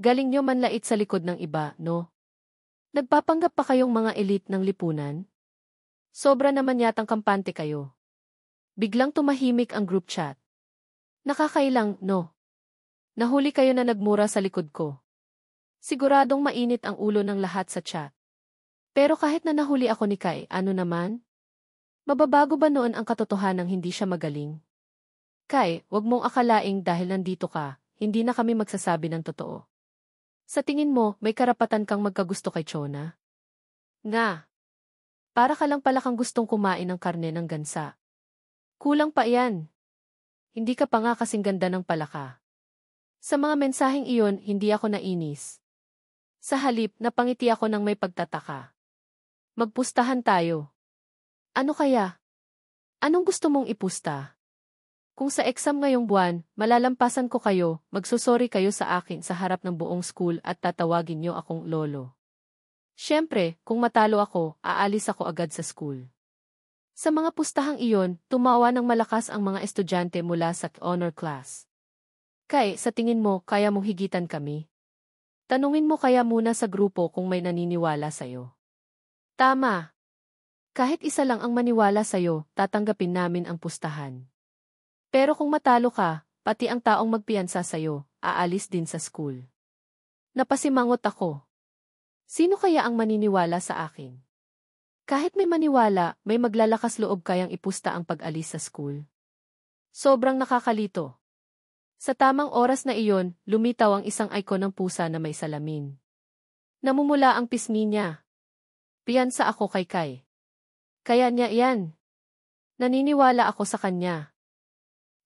A: Galing nyo manlait sa likod ng iba, no? Nagpapanggap pa kayong mga elite ng lipunan? Sobra naman yatang kampante kayo. Biglang tumahimik ang group chat. Nakakailang, no? Nahuli kayo na nagmura sa likod ko. Siguradong mainit ang ulo ng lahat sa chat. Pero kahit na nahuli ako ni Kai, ano naman? Mababago ba noon ang katotohanang hindi siya magaling? Kai, wag mong akalaing dahil nandito ka, hindi na kami magsasabi ng totoo. Sa tingin mo, may karapatan kang magkagusto kay Chona? Nga. Para ka lang pala kang gustong kumain ng karne ng gansa. Kulang pa iyan. Hindi ka pa nga kasing ganda ng palaka. Sa mga mensaheng iyon, hindi ako nainis. Sa halip, napangiti ako ng may pagtataka. Magpustahan tayo. Ano kaya? Anong gusto mong ipusta? Kung sa exam ngayong buwan, malalampasan ko kayo, magsusorry kayo sa akin sa harap ng buong school at tatawagin niyo akong lolo. Siyempre, kung matalo ako, aalis ako agad sa school. Sa mga pustahang iyon, tumawa ng malakas ang mga estudyante mula sa honor class. Kai, sa tingin mo, kaya mong higitan kami? Tanungin mo kaya muna sa grupo kung may naniniwala sa'yo. Tama. Kahit isa lang ang maniwala sa'yo, tatanggapin namin ang pustahan. Pero kung matalo ka, pati ang taong magpiyansa sa'yo, aalis din sa school. Napasimangot ako. Sino kaya ang maniniwala sa akin? Kahit may maniwala, may maglalakas loob kayang ipusta ang pag-alis sa school. Sobrang nakakalito. Sa tamang oras na iyon, lumitaw ang isang icon ng pusa na may salamin. Namumula ang pisngi niya. Piyansa ako kay Kai. Kaya niya iyan. Naniniwala ako sa kanya.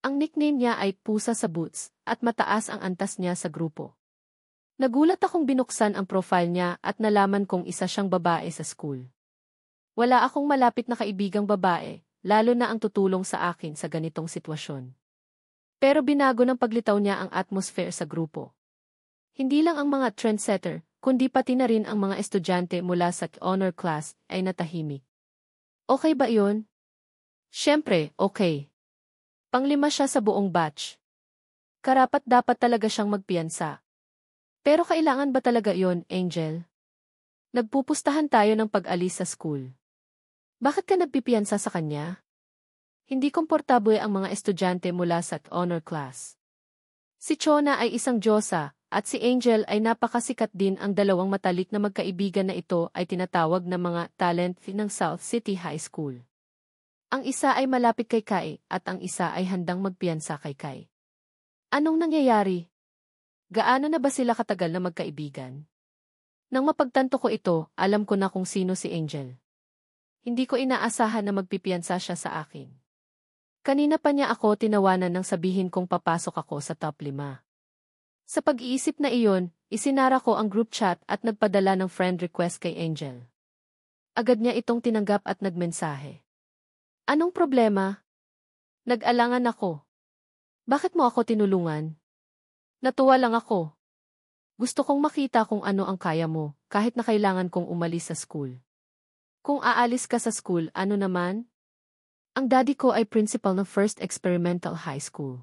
A: Ang nickname niya ay Pusa sa Boots, at mataas ang antas niya sa grupo. Nagulat akong binuksan ang profile niya at nalaman kong isa siyang babae sa school. Wala akong malapit na kaibigang babae, lalo na ang tutulong sa akin sa ganitong sitwasyon. Pero binago ng paglitaw niya ang atmosphere sa grupo. Hindi lang ang mga trendsetter, kundi pati na rin ang mga estudyante mula sa honor class ay natahimik. Okay ba iyon? Siyempre, okay. Panglima siya sa buong batch. Karapat-dapat talaga siyang magpiyansa. Pero kailangan ba talaga iyon, Angel? Nagpupustahan tayo ng pag-alis sa school. Bakit ka nagpipiyansa sa kanya? Hindi komportable ang mga estudyante mula sa honor class. Si Chona ay isang diyosa, at si Angel ay napakasikat din. Ang dalawang matalik na magkaibigan na ito ay tinatawag na mga talent ng South City High School. Ang isa ay malapit kay Kai at ang isa ay handang magpiyansa kay Kai. Anong nangyayari? Gaano na ba sila katagal na magkaibigan? Nang mapagtanto ko ito, alam ko na kung sino si Angel. Hindi ko inaasahan na magpipiyansa siya sa akin. Kanina pa niya ako tinawanan nang sabihin kong papasok ako sa top 5. Sa pag-iisip na iyon, isinara ko ang group chat at nagpadala ng friend request kay Angel. Agad niya itong tinanggap at nagmensahe. Anong problema? Nag-alangan ako. Bakit mo ako tinulungan? Natuwa lang ako. Gusto kong makita kung ano ang kaya mo, kahit na kailangan kong umalis sa school. Kung aalis ka sa school, ano naman? Ang daddy ko ay principal ng First Experimental High School.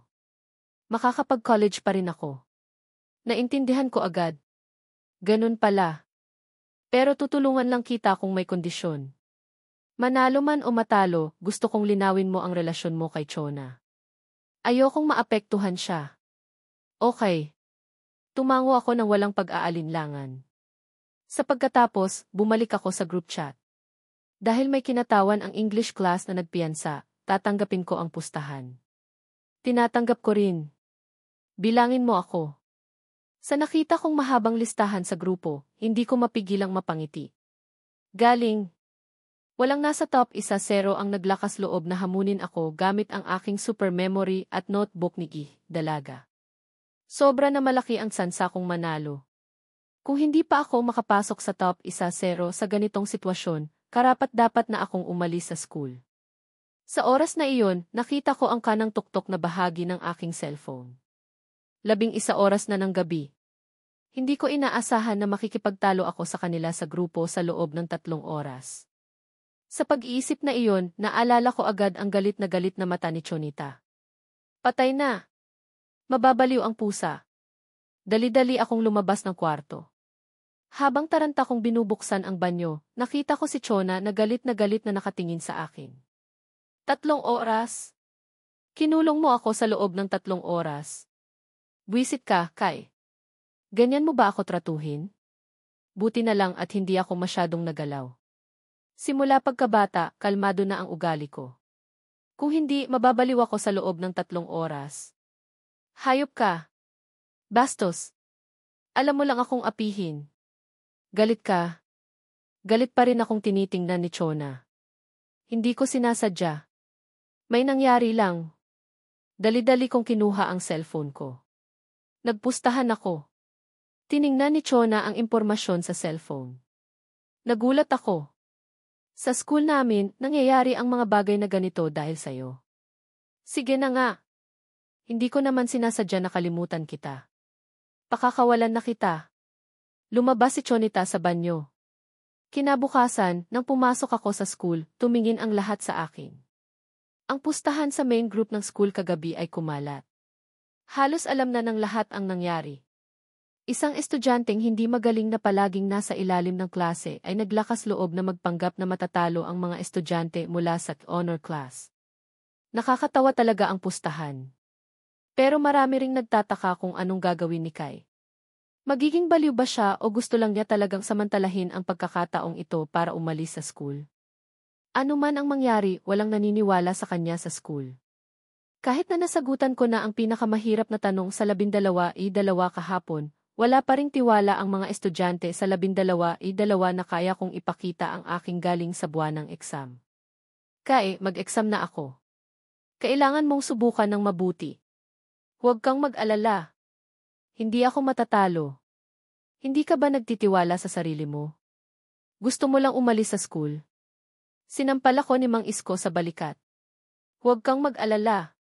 A: Makakapag-college pa rin ako. Naintindihan ko agad. Ganun pala. Pero tutulungan lang kita kung may kondisyon. Manalo man o matalo, gusto kong linawin mo ang relasyon mo kay Chona. Ayokong maapektuhan siya. Okay. Tumango ako ng walang pag-aalinlangan. Sa pagkatapos, bumalik ako sa group chat. Dahil may kinatawan ang English class na nagpiyansa, tatanggapin ko ang pustahan. Tinatanggap ko rin. Bilangin mo ako. Sa nakita kong mahabang listahan sa grupo, hindi ko mapigilang mapangiti. Galing. Walang nasa top 1-0 ang naglakas loob na hamunin ako gamit ang aking super memory at notebook ni Dalaga. Sobra na malaki ang tsansa kong manalo. Kung hindi pa ako makapasok sa top 1-0 sa ganitong sitwasyon, karapat-dapat na akong umalis sa school. Sa oras na iyon, nakita ko ang kanang tuktok na bahagi ng aking cellphone. 11 oras na ng gabi. Hindi ko inaasahan na makikipagtalo ako sa kanila sa grupo sa loob ng 3 oras. Sa pag-iisip na iyon, naalala ko agad ang galit na mata ni Chonita. Patay na. Mababaliw ang pusa. Dali-dali akong lumabas ng kwarto. Habang taranta kong binubuksan ang banyo, nakita ko si Chona na galit na nakatingin sa akin. 3 oras? Kinulong mo ako sa loob ng 3 oras. Buwisit ka, Kai. Ganyan mo ba ako tratuhin? Buti na lang at hindi ako masyadong nagalaw. Simula pagkabata, kalmado na ang ugali ko. Kung hindi, mababaliw ako sa loob ng 3 oras. Hayop ka. Bastos. Alam mo lang akong apihin. Galit ka. Galit pa rin akong tinitingnan ni Chona. Hindi ko sinasadya. May nangyari lang. Dali-dali kong kinuha ang cellphone ko. Nagpustahan ako. Tiningnan ni Chona ang impormasyon sa cellphone. Nagulat ako. Sa school namin, nangyayari ang mga bagay na ganito dahil sa'yo. Sige na nga. Hindi ko naman sinasadya na kalimutan kita. Pakakawalan na kita. Lumabas si Chonita sa banyo. Kinabukasan, nang pumasok ako sa school, tumingin ang lahat sa akin. Ang pustahan sa main group ng school kagabi ay kumalat. Halos alam na ng lahat ang nangyari. Isang estudyanteng hindi magaling na palaging nasa ilalim ng klase ay naglakas loob na magpanggap na matatalo ang mga estudyante mula sa honor class. Nakakatawa talaga ang pustahan. Pero marami ring nagtataka kung anong gagawin ni Kai. Magiging baliw ba siya o gusto lang niya talagang samantalahin ang pagkakataong ito para umalis sa school? Ano man ang mangyari, walang naniniwala sa kanya sa school. Kahit na nasagutan ko na ang pinakamahirap na tanong sa 12 kahapon, wala pa ring tiwala ang mga estudyante sa 12 na kaya kong ipakita ang aking galing sa buwanang eksam. Kai, mag-exam na ako. Kailangan mong subukan ng mabuti. Huwag kang mag-alala. Hindi ako matatalo. Hindi ka ba nagtitiwala sa sarili mo? Gusto mo lang umalis sa school? Sinampal ako ni Mang Isko sa balikat. Huwag kang mag-alala.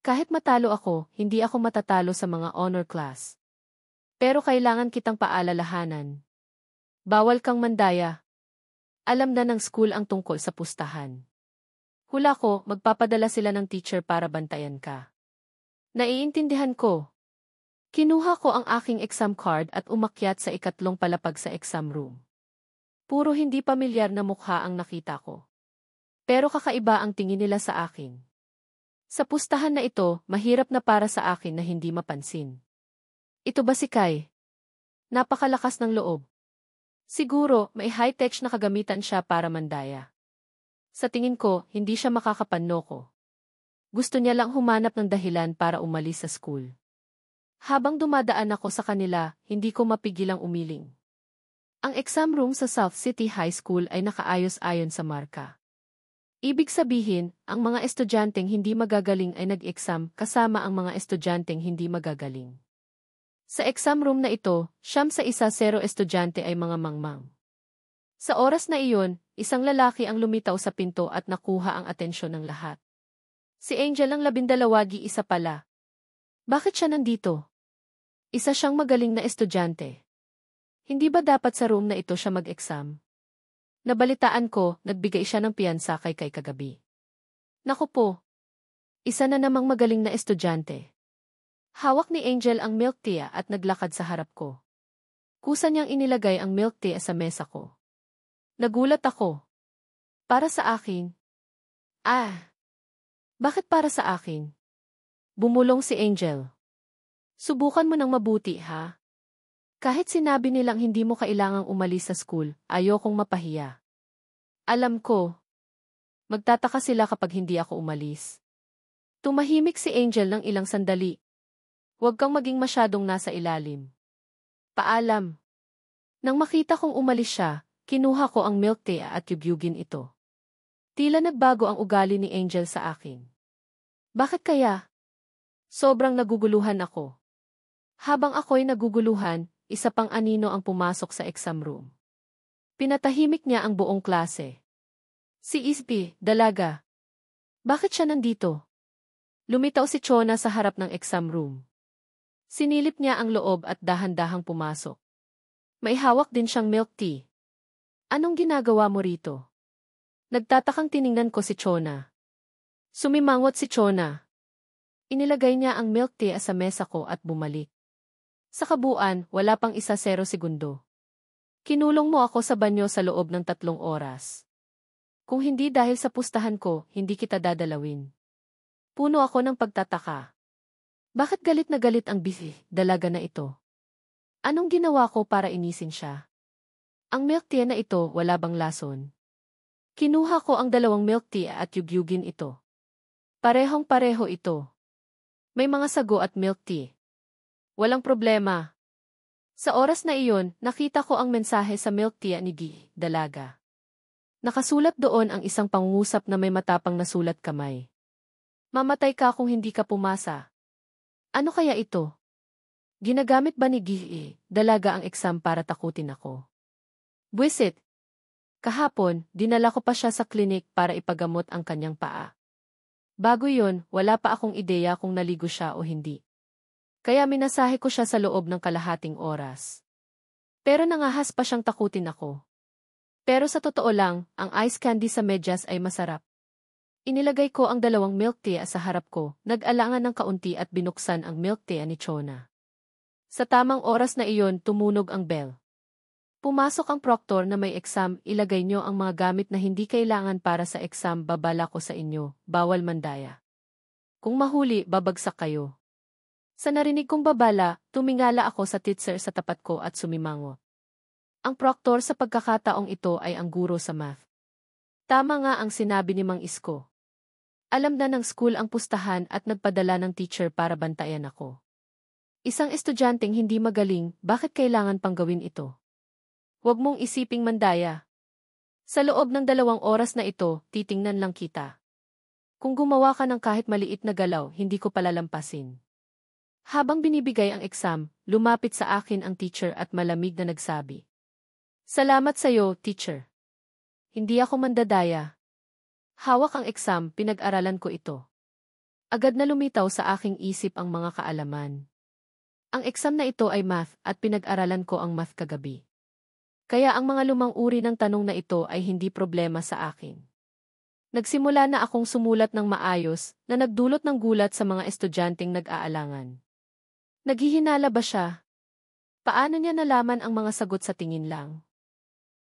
A: Kahit matalo ako, hindi ako matatalo sa mga honor class. Pero kailangan kitang paalalahanan. Bawal kang mandaya. Alam na ng school ang tungkol sa pustahan. Hula ko, magpapadala sila ng teacher para bantayan ka. Naiintindihan ko. Kinuha ko ang aking exam card at umakyat sa ikatlong palapag sa exam room. Puro hindi pamilyar na mukha ang nakita ko. Pero kakaiba ang tingin nila sa akin. Sa pustahan na ito, mahirap na para sa akin na hindi mapansin. Ito ba si Kai? Napakalakas ng loob. Siguro, may high-tech na kagamitan siya para mandaya. Sa tingin ko, hindi siya makakapanno ko. Gusto niya lang humanap ng dahilan para umalis sa school. Habang dumadaan ako sa kanila, hindi ko mapigilang umiling. Ang exam room sa South City High School ay nakaayos-ayon sa marka. Ibig sabihin, ang mga estudyanteng hindi magagaling ay nag-exam kasama ang mga estudyanteng hindi magagaling. Sa exam room na ito, 9-1 estudyante ay mga mangmang. Sa oras na iyon, isang lalaki ang lumitaw sa pinto at nakuha ang atensyon ng lahat. Si Angel ang 12 pala. Bakit siya nandito? Isa siyang magaling na estudyante. Hindi ba dapat sa room na ito siya mag-exam? Nabalitaan ko, nagbigay siya ng piyansa kay Kai kagabi. Naku po. Isa na namang magaling na estudyante. Hawak ni Angel ang milk tea at naglakad sa harap ko. Kusa niyang inilagay ang milk tea sa mesa ko. Nagulat ako. Para sa akin? Bakit para sa akin? Bumulong si Angel. Subukan mo ng mabuti, ha? Kahit sinabi nilang hindi mo kailangang umalis sa school, ayokong mapahiya. Alam ko. Magtataka sila kapag hindi ako umalis. Tumahimik si Angel ng ilang sandali. Huwag kang maging masyadong nasa ilalim. Paalam. Nang makita kong umalis siya, kinuha ko ang milk tea at yugyugin ito. Tila nagbago ang ugali ni Angel sa akin. Bakit kaya? Sobrang naguguluhan ako. Habang ako'y naguguluhan, isa pang anino ang pumasok sa exam room. Pinatahimik niya ang buong klase. Si Isby, dalaga. Bakit siya nandito? Lumitaw si Chona sa harap ng exam room. Sinilip niya ang loob at dahan-dahang pumasok. May hawak din siyang milk tea. Anong ginagawa mo rito? Nagtatakang tiningnan ko si Chona. Sumimangot si Chona. Inilagay niya ang milk tea sa mesa ko at bumalik. Sa kabuuan, wala pang 1 segundo. Kinulong mo ako sa banyo sa loob ng 3 oras. Kung hindi dahil sa pustahan ko, hindi kita dadalawin. Puno ako ng pagtataka. Bakit galit na galit ang dalaga na ito? Anong ginawa ko para inisin siya? Ang milk tea na ito, wala bang lason? Kinuha ko ang 2 milk tea at yugyugin ito. Parehong-pareho ito. May mga sago at milk tea. Walang problema. Sa oras na iyon, nakita ko ang mensahe sa milk tea ni dalaga. Nakasulat doon ang isang pangungusap na may matapang na sulat kamay. Mamatay ka kung hindi ka pumasa. Ano kaya ito? Ginagamit ba ni dalaga ang exam para takutin ako? Buwisit. Kahapon, dinala ko pa siya sa klinik para ipagamot ang kanyang paa. Bago yon, wala pa akong ideya kung naligo siya o hindi. Kaya minasahe ko siya sa loob ng kalahating oras. Pero nangahas pa siyang takutin ako. Pero sa totoo lang, ang ice candy sa medyas ay masarap. Inilagay ko ang 2 milk tea sa harap ko, nag-alangan ng kaunti at binuksan ang milk tea ni Chona. Sa tamang oras na iyon, tumunog ang bell. Pumasok ang proctor na may exam, ilagay nyo ang mga gamit na hindi kailangan para sa exam, babala ko sa inyo, bawal mandaya. Kung mahuli, babagsak kayo. Sa narinig kong babala, tumingala ako sa teacher sa tapat ko at sumimangot. Ang proctor sa pagkakataong ito ay ang guro sa math. Tama nga ang sinabi ni Mang Isko. Alam na ng school ang pustahan at nagpadala ng teacher para bantayan ako. Isang estudyanteng hindi magaling, bakit kailangan pang gawin ito? Huwag mong isiping mandaya. Sa loob ng 2 oras na ito, titingnan lang kita. Kung gumawa ka ng kahit maliit na galaw, hindi ko palalampasin. Habang binibigay ang exam, lumapit sa akin ang teacher at malamig na nagsabi. Salamat sa'yo, teacher. Hindi ako mandadaya. Hawak ang exam, pinag-aralan ko ito. Agad na lumitaw sa aking isip ang mga kaalaman. Ang exam na ito ay math at pinag-aralan ko ang math kagabi. Kaya ang mga lumang uri ng tanong na ito ay hindi problema sa akin. Nagsimula na akong sumulat ng maayos na nagdulot ng gulat sa mga estudyanteng nag-aalangan. Naghihinala ba siya? Paano niya nalaman ang mga sagot sa tingin lang?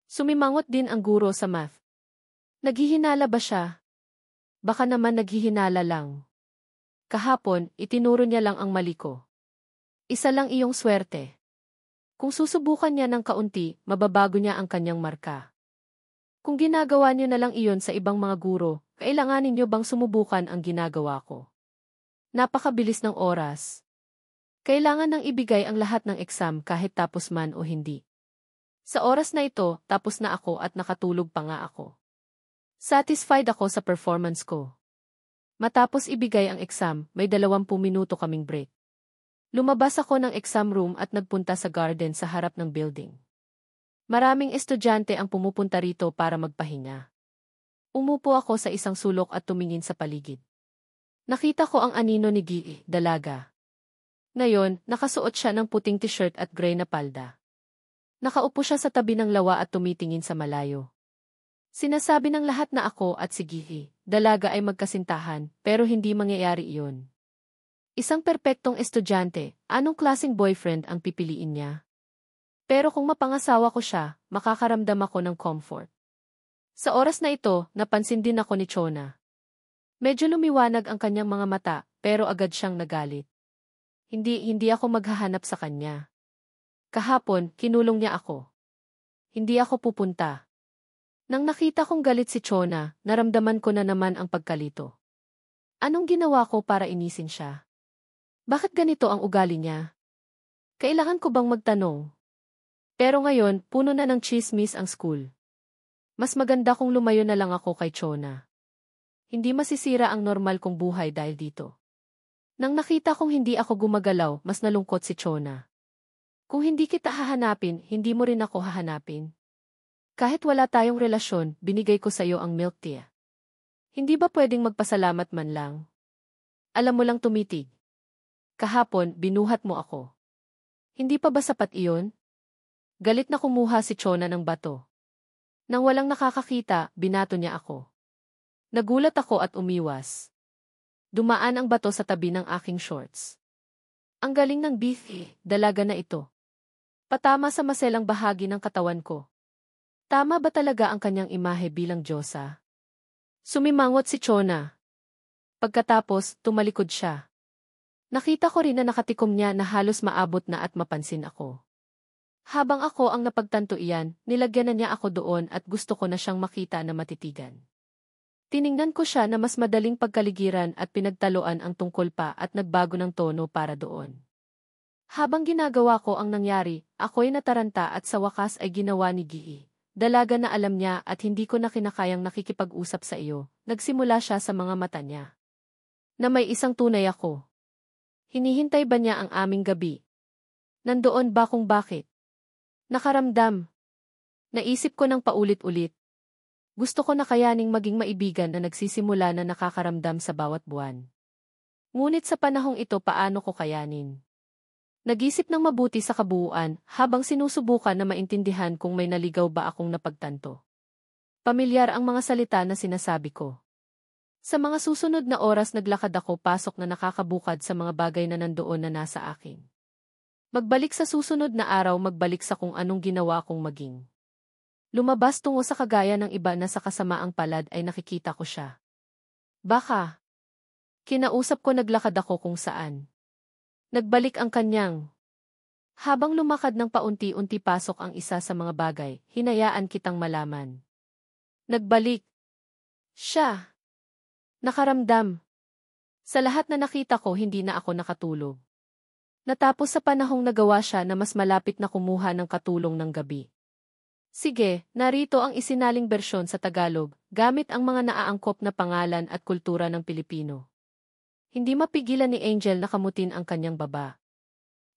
A: Sumimangot din ang guro sa math. Naghihinala ba siya? Baka naman naghihinala lang. Kahapon, itinuro niya lang ang mali ko. Isa lang iyong swerte. Kung susubukan niya ng kaunti, mababago niya ang kanyang marka. Kung ginagawa niyo na lang iyon sa ibang mga guro, kailanganin niyo bang sumubukan ang ginagawa ko? Napakabilis ng oras. Kailangan nang ibigay ang lahat ng exam kahit tapos man o hindi. Sa oras na ito, tapos na ako at nakatulog pa nga ako. Satisfied ako sa performance ko. Matapos ibigay ang exam, may 20 minuto kaming break. Lumabas ako ng exam room at nagpunta sa garden sa harap ng building. Maraming estudyante ang pumupunta rito para magpahinga. Umupo ako sa isang sulok at tumingin sa paligid. Nakita ko ang anino ni dalaga. Ngayon, nakasuot siya ng puting t-shirt at gray na palda. Nakaupo siya sa tabi ng lawa at tumitingin sa malayo. Sinasabi ng lahat na ako at si dalaga ay magkasintahan, pero hindi mangyayari iyon. Isang perpektong estudyante, anong klaseng boyfriend ang pipiliin niya? Pero kung mapangasawa ko siya, makakaramdam ako ng comfort. Sa oras na ito, napansin din ako ni Chona. Medyo lumiwanag ang kanyang mga mata, pero agad siyang nagalit. Hindi ako maghahanap sa kanya. Kahapon, kinulong niya ako. Hindi ako pupunta. Nang nakita kong galit si Chona, naramdaman ko na naman ang pagkalito. Anong ginawa ko para inisin siya? Bakit ganito ang ugali niya? Kailangan ko bang magtanong? Pero ngayon, puno na ng chismis ang school. Mas maganda kung lumayo na lang ako kay Chona. Hindi masisira ang normal kong buhay dahil dito. Nang nakita kong hindi ako gumagalaw, mas nalungkot si Chona. Kung hindi kita hahanapin, hindi mo rin ako hahanapin. Kahit wala tayong relasyon, binigay ko sa iyo ang milk tea. Hindi ba pwedeng magpasalamat man lang? Alam mo lang tumitig. Kahapon, binuhat mo ako. Hindi pa ba sapat iyon? Galit na kumuha si Chona ng bato. Nang walang nakakakita, binato niya ako. Nagulat ako at umiwas. Dumaan ang bato sa tabi ng aking shorts. Ang galing ng dalaga na ito. patama sa maselang bahagi ng katawan ko. Tama ba talaga ang kanyang imahe bilang Diyosa? Sumimangot si Chona. Pagkatapos, tumalikod siya. Nakita ko rin na nakatikom niya na halos maabot na at mapansin ako. Habang ako ang napagtanto iyan, nilagyan na niya ako doon at gusto ko na siyang makita na matitigan. Tiningnan ko siya na mas madaling pagkaligiran at pinagtaloan ang tungkol pa at nagbago ng tono para doon. Habang ginagawa ko ang nangyari, ako'y nataranta at sa wakas ay ginawa ni Gii. Dalaga na alam niya at hindi ko na kinakayang nakikipag-usap sa iyo, nagsimula siya sa mga mata niya. Na may isang tunay ako. Hinihintay ba niya ang aming gabi? Nandoon ba kung bakit? Nakaramdam. Naisip ko ng paulit-ulit. Gusto ko na kayaning maging maibigan na nagsisimula na nakakaramdam sa bawat buwan. Ngunit sa panahong ito paano ko kayanin? Nag-isip ng mabuti sa kabuuan habang sinusubukan na maintindihan kung may naligaw ba akong napagtanto. Pamilyar ang mga salita na sinasabi ko. Sa mga susunod na oras naglakad ako pasok na nakakabukad sa mga bagay na nandoon na nasa akin. Magbalik sa susunod na araw magbalik sa kung anong ginawa kong maging. Lumabas tungo sa kagaya ng iba na sa kasamaang palad ay nakikita ko siya. Baka. Kinausap ko naglakad ako kung saan. Nagbalik ang kanyang. Habang lumakad ng paunti-unti pasok ang isa sa mga bagay, hinayaan kitang malaman. Nagbalik. Siya. Nakaramdam. Sa lahat na nakita ko hindi na ako nakatulog. Natapos sa panahong nagawa siya na mas malapit na kumuha ng katulong ng gabi. Sige, narito ang isinaling bersyon sa Tagalog, gamit ang mga naaangkop na pangalan at kultura ng Pilipino. Hindi mapigilan ni Angel na kamutin ang kanyang baba.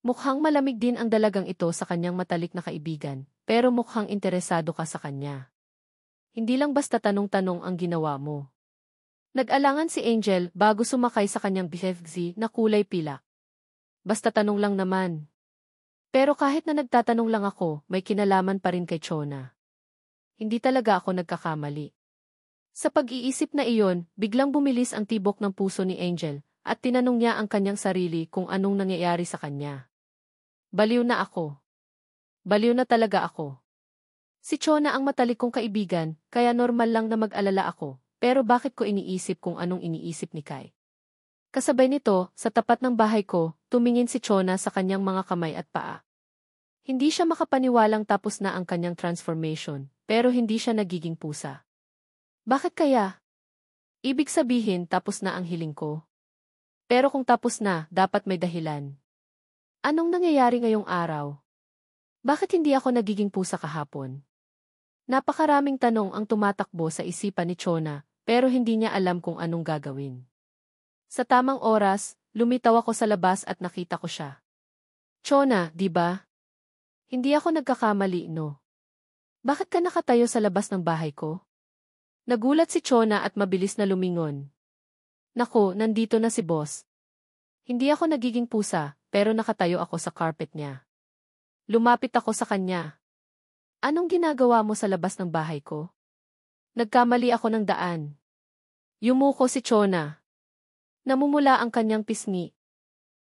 A: Mukhang malamig din ang dalagang ito sa kanyang matalik na kaibigan, pero mukhang interesado ka sa kanya. Hindi lang basta tanong-tanong ang ginawa mo. Nag-alangan si Angel bago sumakay sa kanyang BFZ na kulay pilak. Basta tanong lang naman. Pero kahit na nagtatanong lang ako, may kinalaman pa rin kay Chona. Hindi talaga ako nagkakamali. Sa pag-iisip na iyon, biglang bumilis ang tibok ng puso ni Angel, at tinanong niya ang kanyang sarili kung anong nangyayari sa kanya. Baliw na ako. Baliw na talaga ako. Si Chona ang matalik kong kaibigan, kaya normal lang na mag-alala ako, pero bakit ko iniisip kung anong iniisip ni Kai? Kasabay nito, sa tapat ng bahay ko, tumingin si Chona sa kanyang mga kamay at paa. Hindi siya makapaniwalang tapos na ang kanyang transformation, pero hindi siya nagiging pusa. Bakit kaya? Ibig sabihin tapos na ang hiling ko. Pero kung tapos na, dapat may dahilan. Anong nangyayari ngayong araw? Bakit hindi ako nagiging pusa kahapon? Napakaraming tanong ang tumatakbo sa isipan ni Chona, pero hindi niya alam kung anong gagawin. Sa tamang oras, lumitaw ako sa labas at nakita ko siya. Chona, di ba? Hindi ako nagkakamali, no? Bakit ka nakatayo sa labas ng bahay ko? Nagulat si Chona at mabilis na lumingon. Naku, nandito na si boss. Hindi ako nagiging pusa, pero nakatayo ako sa carpet niya. Lumapit ako sa kanya. Anong ginagawa mo sa labas ng bahay ko? Nagkamali ako ng daan. Yumuko si Chona. Namumula ang kanyang pisngi.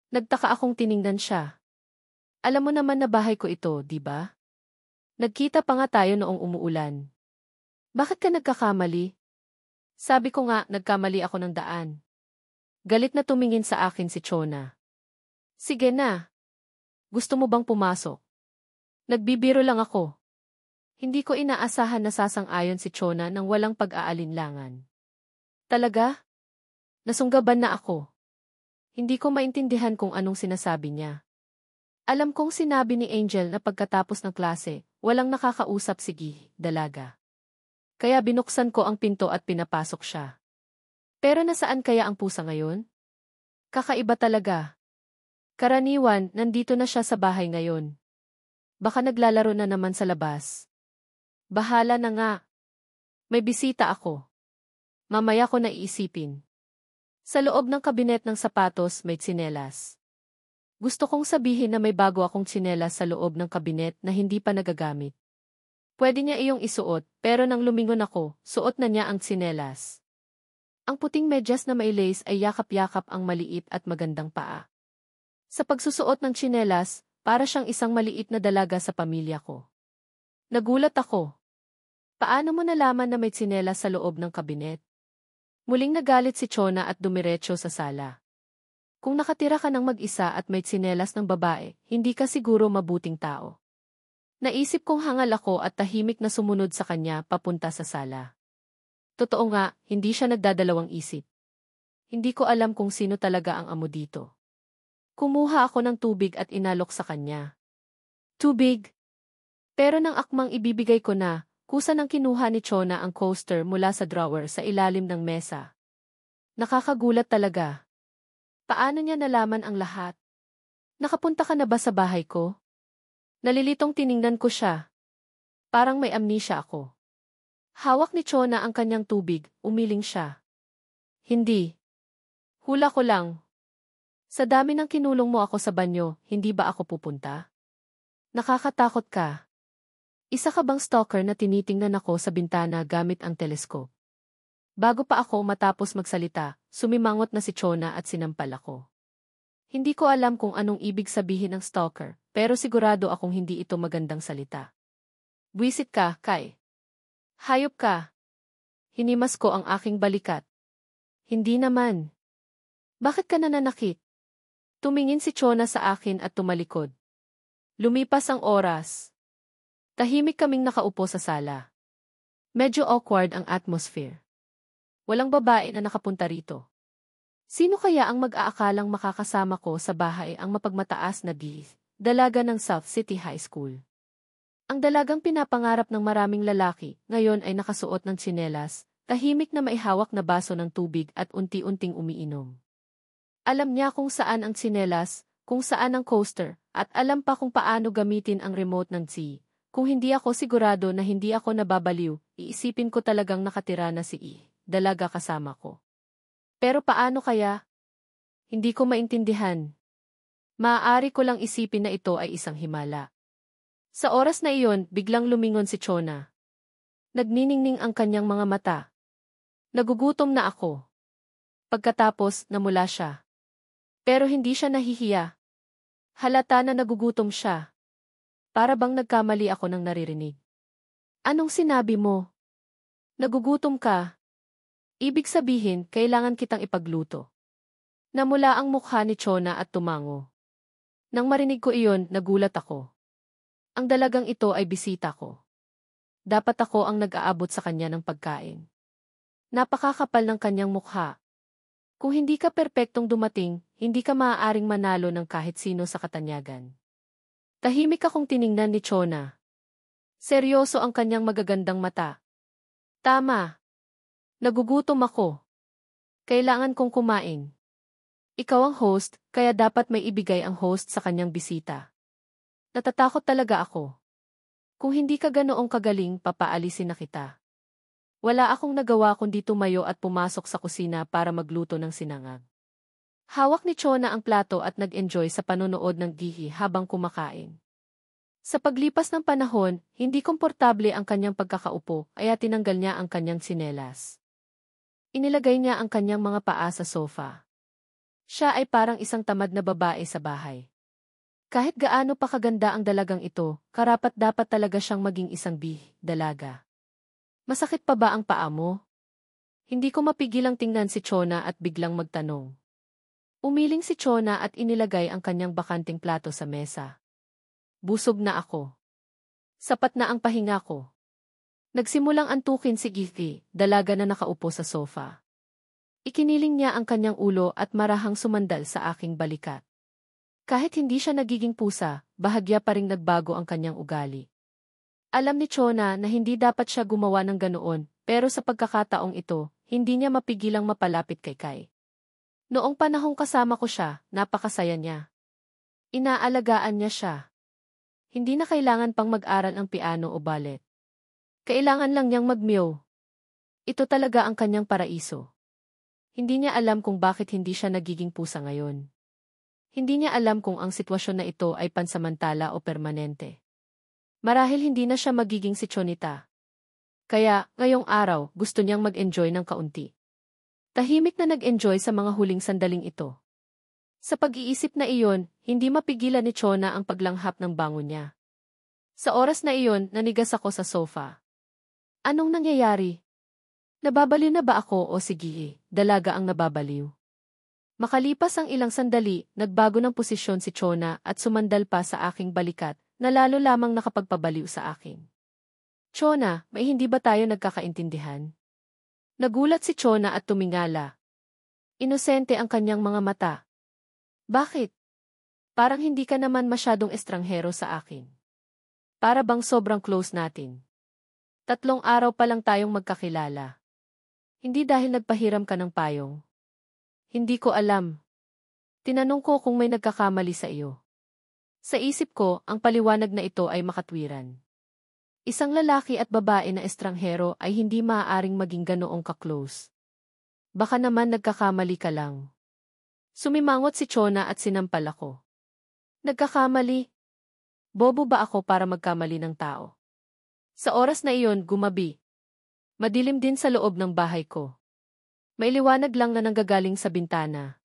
A: Nagtaka akong tiningnan siya. Alam mo naman na bahay ko ito, di ba? Nagkita pa nga tayo noong umuulan. Bakit ka nagkakamali? Sabi ko nga, nagkamali ako ng daan. Galit na tumingin sa akin si Chona. Sige na. Gusto mo bang pumasok? Nagbibiro lang ako. Hindi ko inaasahan na sasang-ayon si Chona nang walang pag-aalinlangan. Talaga? Nasunggaban na ako. Hindi ko maintindihan kung anong sinasabi niya. Alam kong sinabi ni Angel na pagkatapos ng klase, walang nakakausap si dalaga. Kaya binuksan ko ang pinto at pinapasok siya. Pero nasaan kaya ang pusa ngayon? Kakaiba talaga. Karaniwan, nandito na siya sa bahay ngayon. Baka naglalaro na naman sa labas. Bahala na nga. May bisita ako. Mamaya ko na iisipin. Sa loob ng kabinet ng sapatos may tsinelas. Gusto kong sabihin na may bago akong tsinelas sa loob ng kabinet na hindi pa nagagamit. Pwede niya iyong isuot, pero nang lumingon ako, suot na niya ang tsinelas. Ang puting medyas na may lace ay yakap-yakap ang maliit at magandang paa. Sa pagsusuot ng tsinelas, para siyang isang maliit na dalaga sa pamilya ko. Nagulat ako. Paano mo nalaman na may tsinelas sa loob ng kabinet? Muling nagalit si Chona at dumiretso sa sala. Kung nakatira ka ng mag-isa at may tsinelas ng babae, hindi ka siguro mabuting tao. Naisip kong hangal ako at tahimik na sumunod sa kanya papunta sa sala. Totoo nga, hindi siya nagdadalawang isip. Hindi ko alam kung sino talaga ang amo dito. Kumuha ako ng tubig at inalok sa kanya. Tubig? Pero nang akmang ibibigay ko na, kusa nang kinuha ni Chona ang coaster mula sa drawer sa ilalim ng mesa. Nakakagulat talaga. Paano niya nalaman ang lahat? Nakapunta ka na ba sa bahay ko? Nalilitong tiningnan ko siya. Parang may amnesia ako. Hawak ni Chona ang kanyang tubig, umiling siya. Hindi. Hula ko lang. Sa dami ng kinulong mo ako sa banyo, hindi ba ako pupunta? Nakakatakot ka. Isa ka bang stalker na tinitingnan ako sa bintana gamit ang teleskop? Bago pa ako matapos magsalita, sumimangot na si Chona at sinampal ako. Hindi ko alam kung anong ibig sabihin ng stalker, pero sigurado akong hindi ito magandang salita. Buwisit ka, Kai. Hayop ka. Hinimas ko ang aking balikat. Hindi naman. Bakit ka nananakit? Tumingin si Chona sa akin at tumalikod. Lumipas ang oras. Tahimik kaming nakaupo sa sala. Medyo awkward ang atmosphere. Walang babae na nakapunta rito. Sino kaya ang mag-aakalang makakasama ko sa bahay ang mapagmataas na dalaga ng South City High School? Ang dalagang pinapangarap ng maraming lalaki, ngayon ay nakasuot ng tsinelas, tahimik na maihawak na baso ng tubig at unti-unting umiinom. Alam niya kung saan ang tsinelas, kung saan ang coaster, at alam pa kung paano gamitin ang remote ng T. Kung hindi ako sigurado na hindi ako nababaliw, iisipin ko talagang nakatira na si dalaga kasama ko. Pero paano kaya? Hindi ko maintindihan. Maaari ko lang isipin na ito ay isang himala. Sa oras na iyon, biglang lumingon si Chona. Nagniningning ang kanyang mga mata. Nagugutom na ako. Pagkatapos, namula siya. Pero hindi siya nahihiya. Halata na nagugutom siya. Para bang nagkamali ako ng naririnig. Anong sinabi mo? Nagugutom ka. Ibig sabihin, kailangan kitang ipagluto. Namula ang mukha ni Chona at tumango. Nang marinig ko iyon, nagulat ako. Ang dalagang ito ay bisita ko. Dapat ako ang nag-aabot sa kanya ng pagkain. Napakakapal ng kanyang mukha. Kung hindi ka perpektong dumating, hindi ka maaaring manalo ng kahit sino sa katanyagan. Tahimik akong tiningnan ni Chona. Seryoso ang kanyang magagandang mata. Tama. Nagugutom ako. Kailangan kong kumain. Ikaw ang host, kaya dapat may ibigay ang host sa kanyang bisita. Natatakot talaga ako. Kung hindi ka ganoong kagaling, papaalisin na kita. Wala akong nagawa kundi tumayo at pumasok sa kusina para magluto ng sinangag. Hawak ni Chona ang plato at nag-enjoy sa panonood ng gihi habang kumakain. Sa paglipas ng panahon, hindi komportable ang kanyang pagkakaupo, kaya tinanggal niya ang kanyang tsinelas. Inilagay niya ang kanyang mga paa sa sofa. Siya ay parang isang tamad na babae sa bahay. Kahit gaano pa kaganda ang dalagang ito, karapat-dapat talaga siyang maging isang dalaga. Masakit pa ba ang paa mo? Hindi ko mapigilang tingnan si Chona at biglang magtanong. Umiling si Chona at inilagay ang kanyang bakanting plato sa mesa. Busog na ako. Sapat na ang pahinga ko. Nagsimulang antukin si Githi, dalaga na nakaupo sa sofa. Ikiniling niya ang kanyang ulo at marahang sumandal sa aking balikat. Kahit hindi siya nagiging pusa, bahagya pa ring nagbago ang kanyang ugali. Alam ni Chona na hindi dapat siya gumawa ng ganoon, pero sa pagkakataong ito, hindi niya mapigilang mapalapit kay Kai. Noong panahong kasama ko siya, napakasaya niya. Inaalagaan niya siya. Hindi na kailangan pang mag-aral ang piano o ballet. Kailangan lang niyang mag-meow. Ito talaga ang kanyang paraiso. Hindi niya alam kung bakit hindi siya nagiging pusa ngayon. Hindi niya alam kung ang sitwasyon na ito ay pansamantala o permanente. Marahil hindi na siya magiging si Chonita. Kaya, ngayong araw, gusto niyang mag-enjoy ng kaunti. Tahimik na nag-enjoy sa mga huling sandaling ito. Sa pag-iisip na iyon, hindi mapigilan ni Chona ang paglanghap ng bango niya. Sa oras na iyon, nanigas ako sa sofa. Anong nangyayari? Nababaliw na ba ako o sige, dalaga ang nababaliw? Makalipas ang ilang sandali, nagbago ng posisyon si Chona at sumandal pa sa aking balikat na lalo lamang nakapagpabaliw sa akin. Chona, may hindi ba tayo nagkakaintindihan? Nagulat si Chona at tumingala. Inosente ang kanyang mga mata. Bakit? Parang hindi ka naman masyadong estranghero sa akin. Para bang sobrang close natin. 3 araw pa lang tayong magkakilala. Hindi dahil nagpahiram ka ng payong. Hindi ko alam. Tinanong ko kung may nagkakamali sa iyo. Sa isip ko, ang paliwanag na ito ay makatwiran. Isang lalaki at babae na estranghero ay hindi maaaring maging ganoong ka-close. Baka naman nagkakamali ka lang. Sumimangot si Chona at sinampal ako. Nagkakamali? Bobo ba ako para magkamali ng tao? Sa oras na iyon, gumabi. Madilim din sa loob ng bahay ko. May liwanag lang na nanggagaling sa bintana.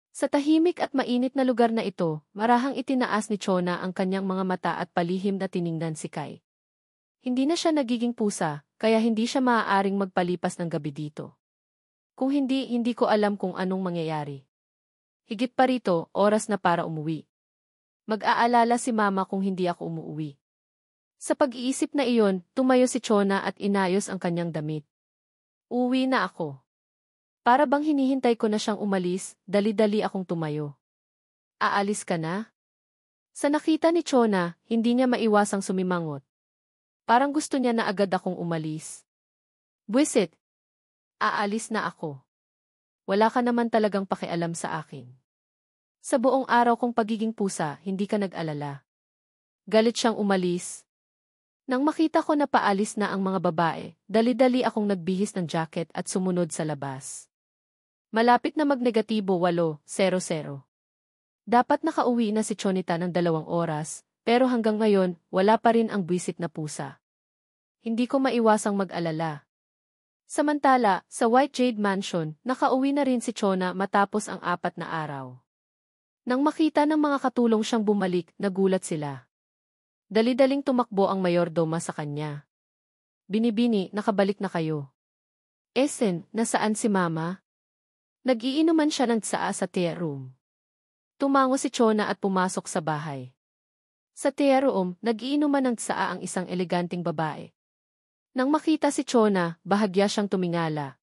A: Sa tahimik at mainit na lugar na ito, marahang itinaas ni Chona ang kanyang mga mata at palihim na tiningnan si Kai. Hindi na siya nagiging pusa, kaya hindi siya maaaring magpalipas ng gabi dito. Kung hindi, hindi ko alam kung anong mangyayari. Higit pa rito, oras na para umuwi. Mag-aalala si Mama kung hindi ako umuwi. Sa pag-iisip na iyon, tumayo si Chona at inayos ang kanyang damit. Uwi na ako. Para bang hinihintay ko na siyang umalis, dali-dali akong tumayo. Aalis ka na? Sa nakita ni Chona, hindi niya maiwasang sumimangot. Parang gusto niya na agad akong umalis. Buwisit! Aalis na ako. Wala ka naman talagang pakialam sa akin. Sa buong araw kong pagiging pusa, hindi ka nag-alala. Galit siyang umalis. Nang makita ko na paalis na ang mga babae, dali-dali akong nagbihis ng jacket at sumunod sa labas. Malapit na magnegatibo 8:00. Dapat nakauwi na si Chonita ng 2 oras, pero hanggang ngayon, wala pa rin ang buwisit na pusa. Hindi ko maiwasang mag-alala. Samantala, sa White Jade Mansion, nakauwi na rin si Chona matapos ang 4 na araw. Nang makita ng mga katulong siyang bumalik, nagulat sila. Dali-daling tumakbo ang mayordoma sa kanya. Binibini, nakabalik na kayo. Esen, nasaan si Mama? Nag-iinuman siya ng tsaa sa tea room. Tumango si Chona at pumasok sa bahay. Sa tea room, nag-iinuman ng tsaa ang isang eleganteng babae. Nang makita si Chona, bahagya siyang tumingala.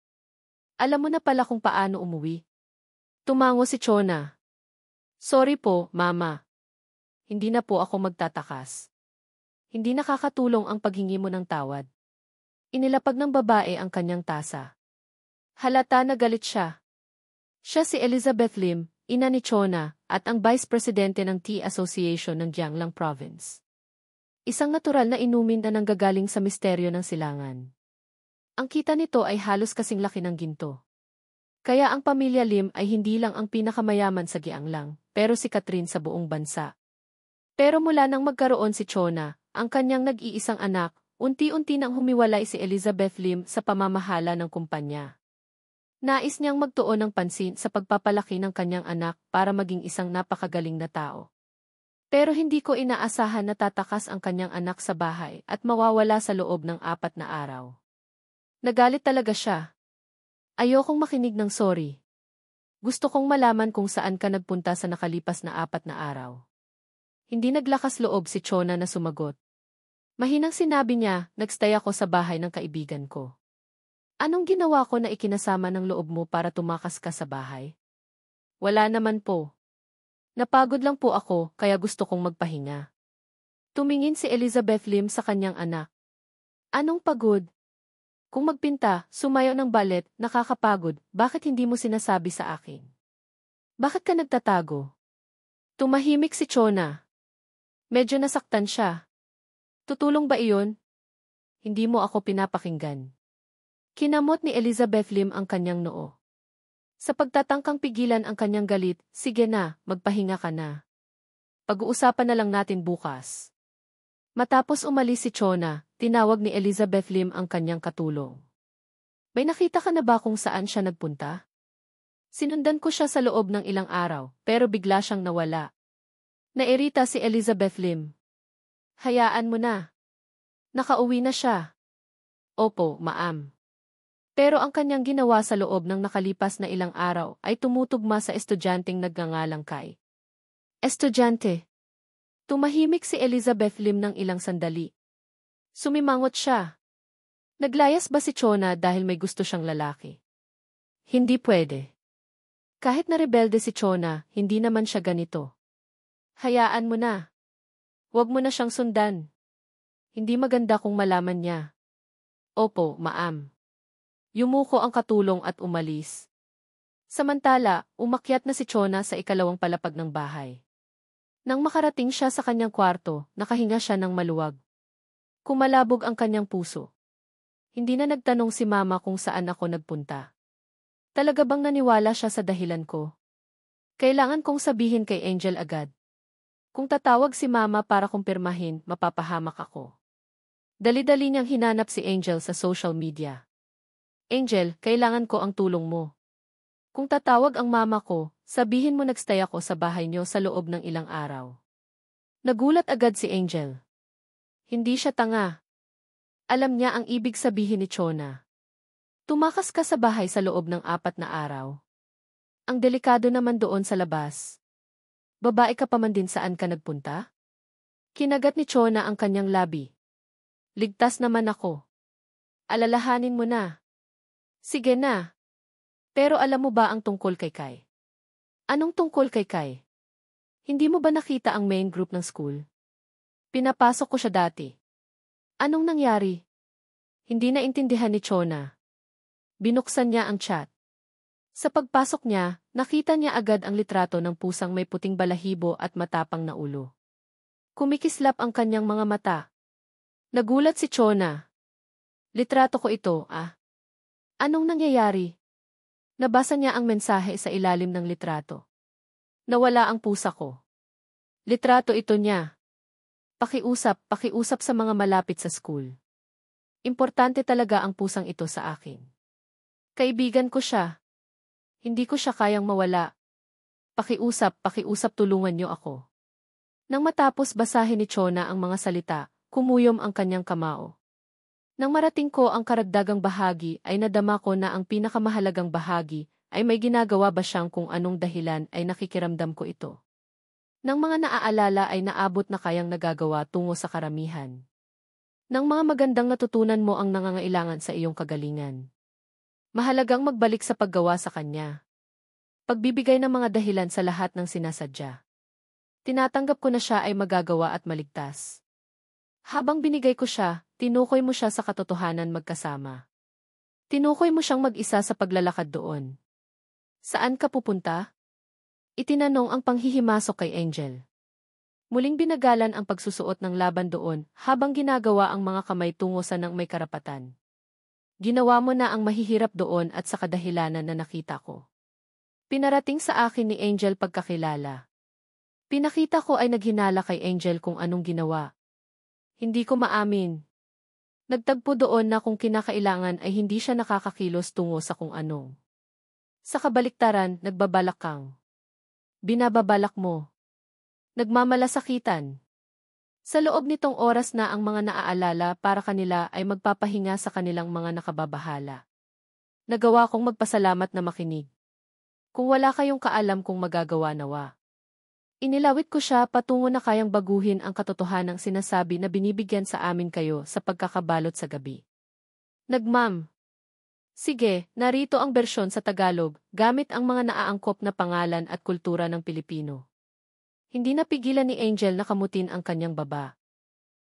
A: Alam mo na pala kung paano umuwi. Tumango si Chona. Sorry po, Mama. Hindi na po ako magtatakas. Hindi nakakatulong ang paghingi mo ng tawad. Inilapag ng babae ang kanyang tasa. Halata na galit siya. Siya si Elizabeth Lim, ina ni Chona, at ang Vice Presidente ng Tea Association ng Jianglang Province. Isang natural na inumin na nanggagaling sa misteryo ng silangan. Ang kita nito ay halos kasing laki ng ginto. Kaya ang pamilya Lim ay hindi lang ang pinakamayaman sa Jianglang, pero si Catherine sa buong bansa. Pero mula nang magkaroon si Chona, ang kanyang nag-iisang anak, unti-unti nang humiwalay si Elizabeth Lim sa pamamahala ng kumpanya. Nais niyang magtuon ng pansin sa pagpapalaki ng kanyang anak para maging isang napakagaling na tao. Pero hindi ko inaasahan na tatakas ang kanyang anak sa bahay at mawawala sa loob ng 4 na araw. Nagalit talaga siya. Ayokong makinig ng sorry. Gusto kong malaman kung saan ka nagpunta sa nakalipas na 4 na araw. Hindi naglakas loob si Chona na sumagot. Mahinang sinabi niya, nagstay ako sa bahay ng kaibigan ko. Anong ginawa ko na ikinasama ng loob mo para tumakas ka sa bahay? Wala naman po. Napagod lang po ako, kaya gusto kong magpahinga. Tumingin si Elizabeth Lim sa kanyang anak. Anong pagod? Kung magpinta, sumayaw ng ballet, nakakapagod, bakit hindi mo sinasabi sa akin? Bakit ka nagtatago? Tumahimik si Chona. Medyo nasaktan siya. Tutulong ba iyon? Hindi mo ako pinapakinggan. Kinamot ni Elizabeth Lim ang kanyang noo. Sa pagtatangkang pigilan ang kanyang galit, sige na, magpahinga ka na. Pag-uusapan na lang natin bukas. Matapos umalis si Chona, tinawag ni Elizabeth Lim ang kanyang katulong. May nakita ka na ba kung saan siya nagpunta? Sinundan ko siya sa loob ng ilang araw, pero bigla siyang nawala. Nairita si Elizabeth Lim. Hayaan mo na. Nakauwi na siya. Opo, ma'am. Pero ang kanyang ginawa sa loob ng nakalipas na ilang araw ay tumutugma sa estudyanteng nagngangalang Kai. Estudyante. Tumahimik si Elizabeth Lim ng ilang sandali. Sumimangot siya. Naglayas ba si Chona dahil may gusto siyang lalaki? Hindi pwede. Kahit na rebelde si Chona, hindi naman siya ganito. Hayaan mo na. Huwag mo na siyang sundan. Hindi maganda kung malaman niya. Opo, ma'am. Yumuko ang katulong at umalis. Samantala, umakyat na si Chona sa ikalawang palapag ng bahay. Nang makarating siya sa kanyang kwarto, nakahinga siya ng maluwag. Kumalabog ang kanyang puso. Hindi na nagtanong si Mama kung saan ako nagpunta. Talaga bang naniwala siya sa dahilan ko? Kailangan kong sabihin kay Angel agad. Kung tatawag si Mama para kumpirmahin, mapapahamak ako. Dali-dali niyang hinanap si Angel sa social media. Angel, kailangan ko ang tulong mo. Kung tatawag ang mama ko, sabihin mo nagstay ako sa bahay niyo sa loob ng ilang araw. Nagulat agad si Angel. Hindi siya tanga. Alam niya ang ibig sabihin ni Chona. Tumakas ka sa bahay sa loob ng 4 na araw. Ang delikado naman doon sa labas. Babae ka pa man din saan ka nagpunta? Kinagat ni Chona ang kanyang labi. Ligtas naman ako. Alalahanin mo na. Sige na. Pero alam mo ba ang tungkol kay Kai? Anong tungkol kay Kai? Hindi mo ba nakita ang main group ng school? Pinapasok ko siya dati. Anong nangyari? Hindi naintindihan ni Chona. Binuksan niya ang chat. Sa pagpasok niya, nakita niya agad ang litrato ng pusang may puting balahibo at matapang na ulo. Kumikislap ang kanyang mga mata. Nagulat si Chona. Litrato ko ito, ah. Anong nangyayari? Nabasa niya ang mensahe sa ilalim ng litrato. Nawala ang pusa ko. Litrato ito niya. Pakiusap sa mga malapit sa school. Importante talaga ang pusang ito sa akin. Kaibigan ko siya. Hindi ko siya kayang mawala. Pakiusap tulungan niyo ako. Nang matapos basahin ni Chona ang mga salita, kumuyom ang kanyang kamao. Nang marating ko ang karagdagang bahagi ay nadama ko na ang pinakamahalagang bahagi ay may ginagawa ba siyang kung anong dahilan ay nakikiramdam ko ito. Nang mga naaalala ay naabot na kayang nagagawa tungo sa karamihan. Nang mga magandang natutunan mo ang nangangailangan sa iyong kagalingan. Mahalagang magbalik sa paggawa sa kanya. Pagbibigay ng mga dahilan sa lahat ng sinasadya. Tinatanggap ko na siya ay magagawa at maligtas. Habang binigay ko siya, tinukoy mo siya sa katotohanan magkasama. Tinukoy mo siyang mag-isa sa paglalakad doon. Saan ka pupunta? Itinanong ang panghihimasok kay Angel. Muling binagalan ang pagsusuot ng laban doon habang ginagawa ang mga kamay tungo sa nang may karapatan. Ginawa mo na ang mahihirap doon at sa kadahilanan na nakita ko. Pinarating sa akin ni Angel pagkakilala. Pinakita ko ay naghinala kay Angel kung anong ginawa. Hindi ko maamin. Nagtagpo doon na kung kinakailangan ay hindi siya nakakakilos tungo sa kung anong. Sa kabaliktaran, nagbabalak kang. Binababalak mo. Nagmamalasakitan. Sa loob nitong oras na ang mga naaalala para kanila ay magpapahinga sa kanilang mga nakababahala. Nagawa kong magpasalamat na makinig. Kung wala kayong kaalam kung magagawa nawa. Inilawit ko siya patungo na kayang baguhin ang katotohanang sinasabi na binibigyan sa amin kayo sa pagkakabalot sa gabi. Nagmam. Sige, narito ang bersyon sa Tagalog, gamit ang mga naaangkop na pangalan at kultura ng Pilipino. Hindi napigilan ni Angel na kamutin ang kanyang baba.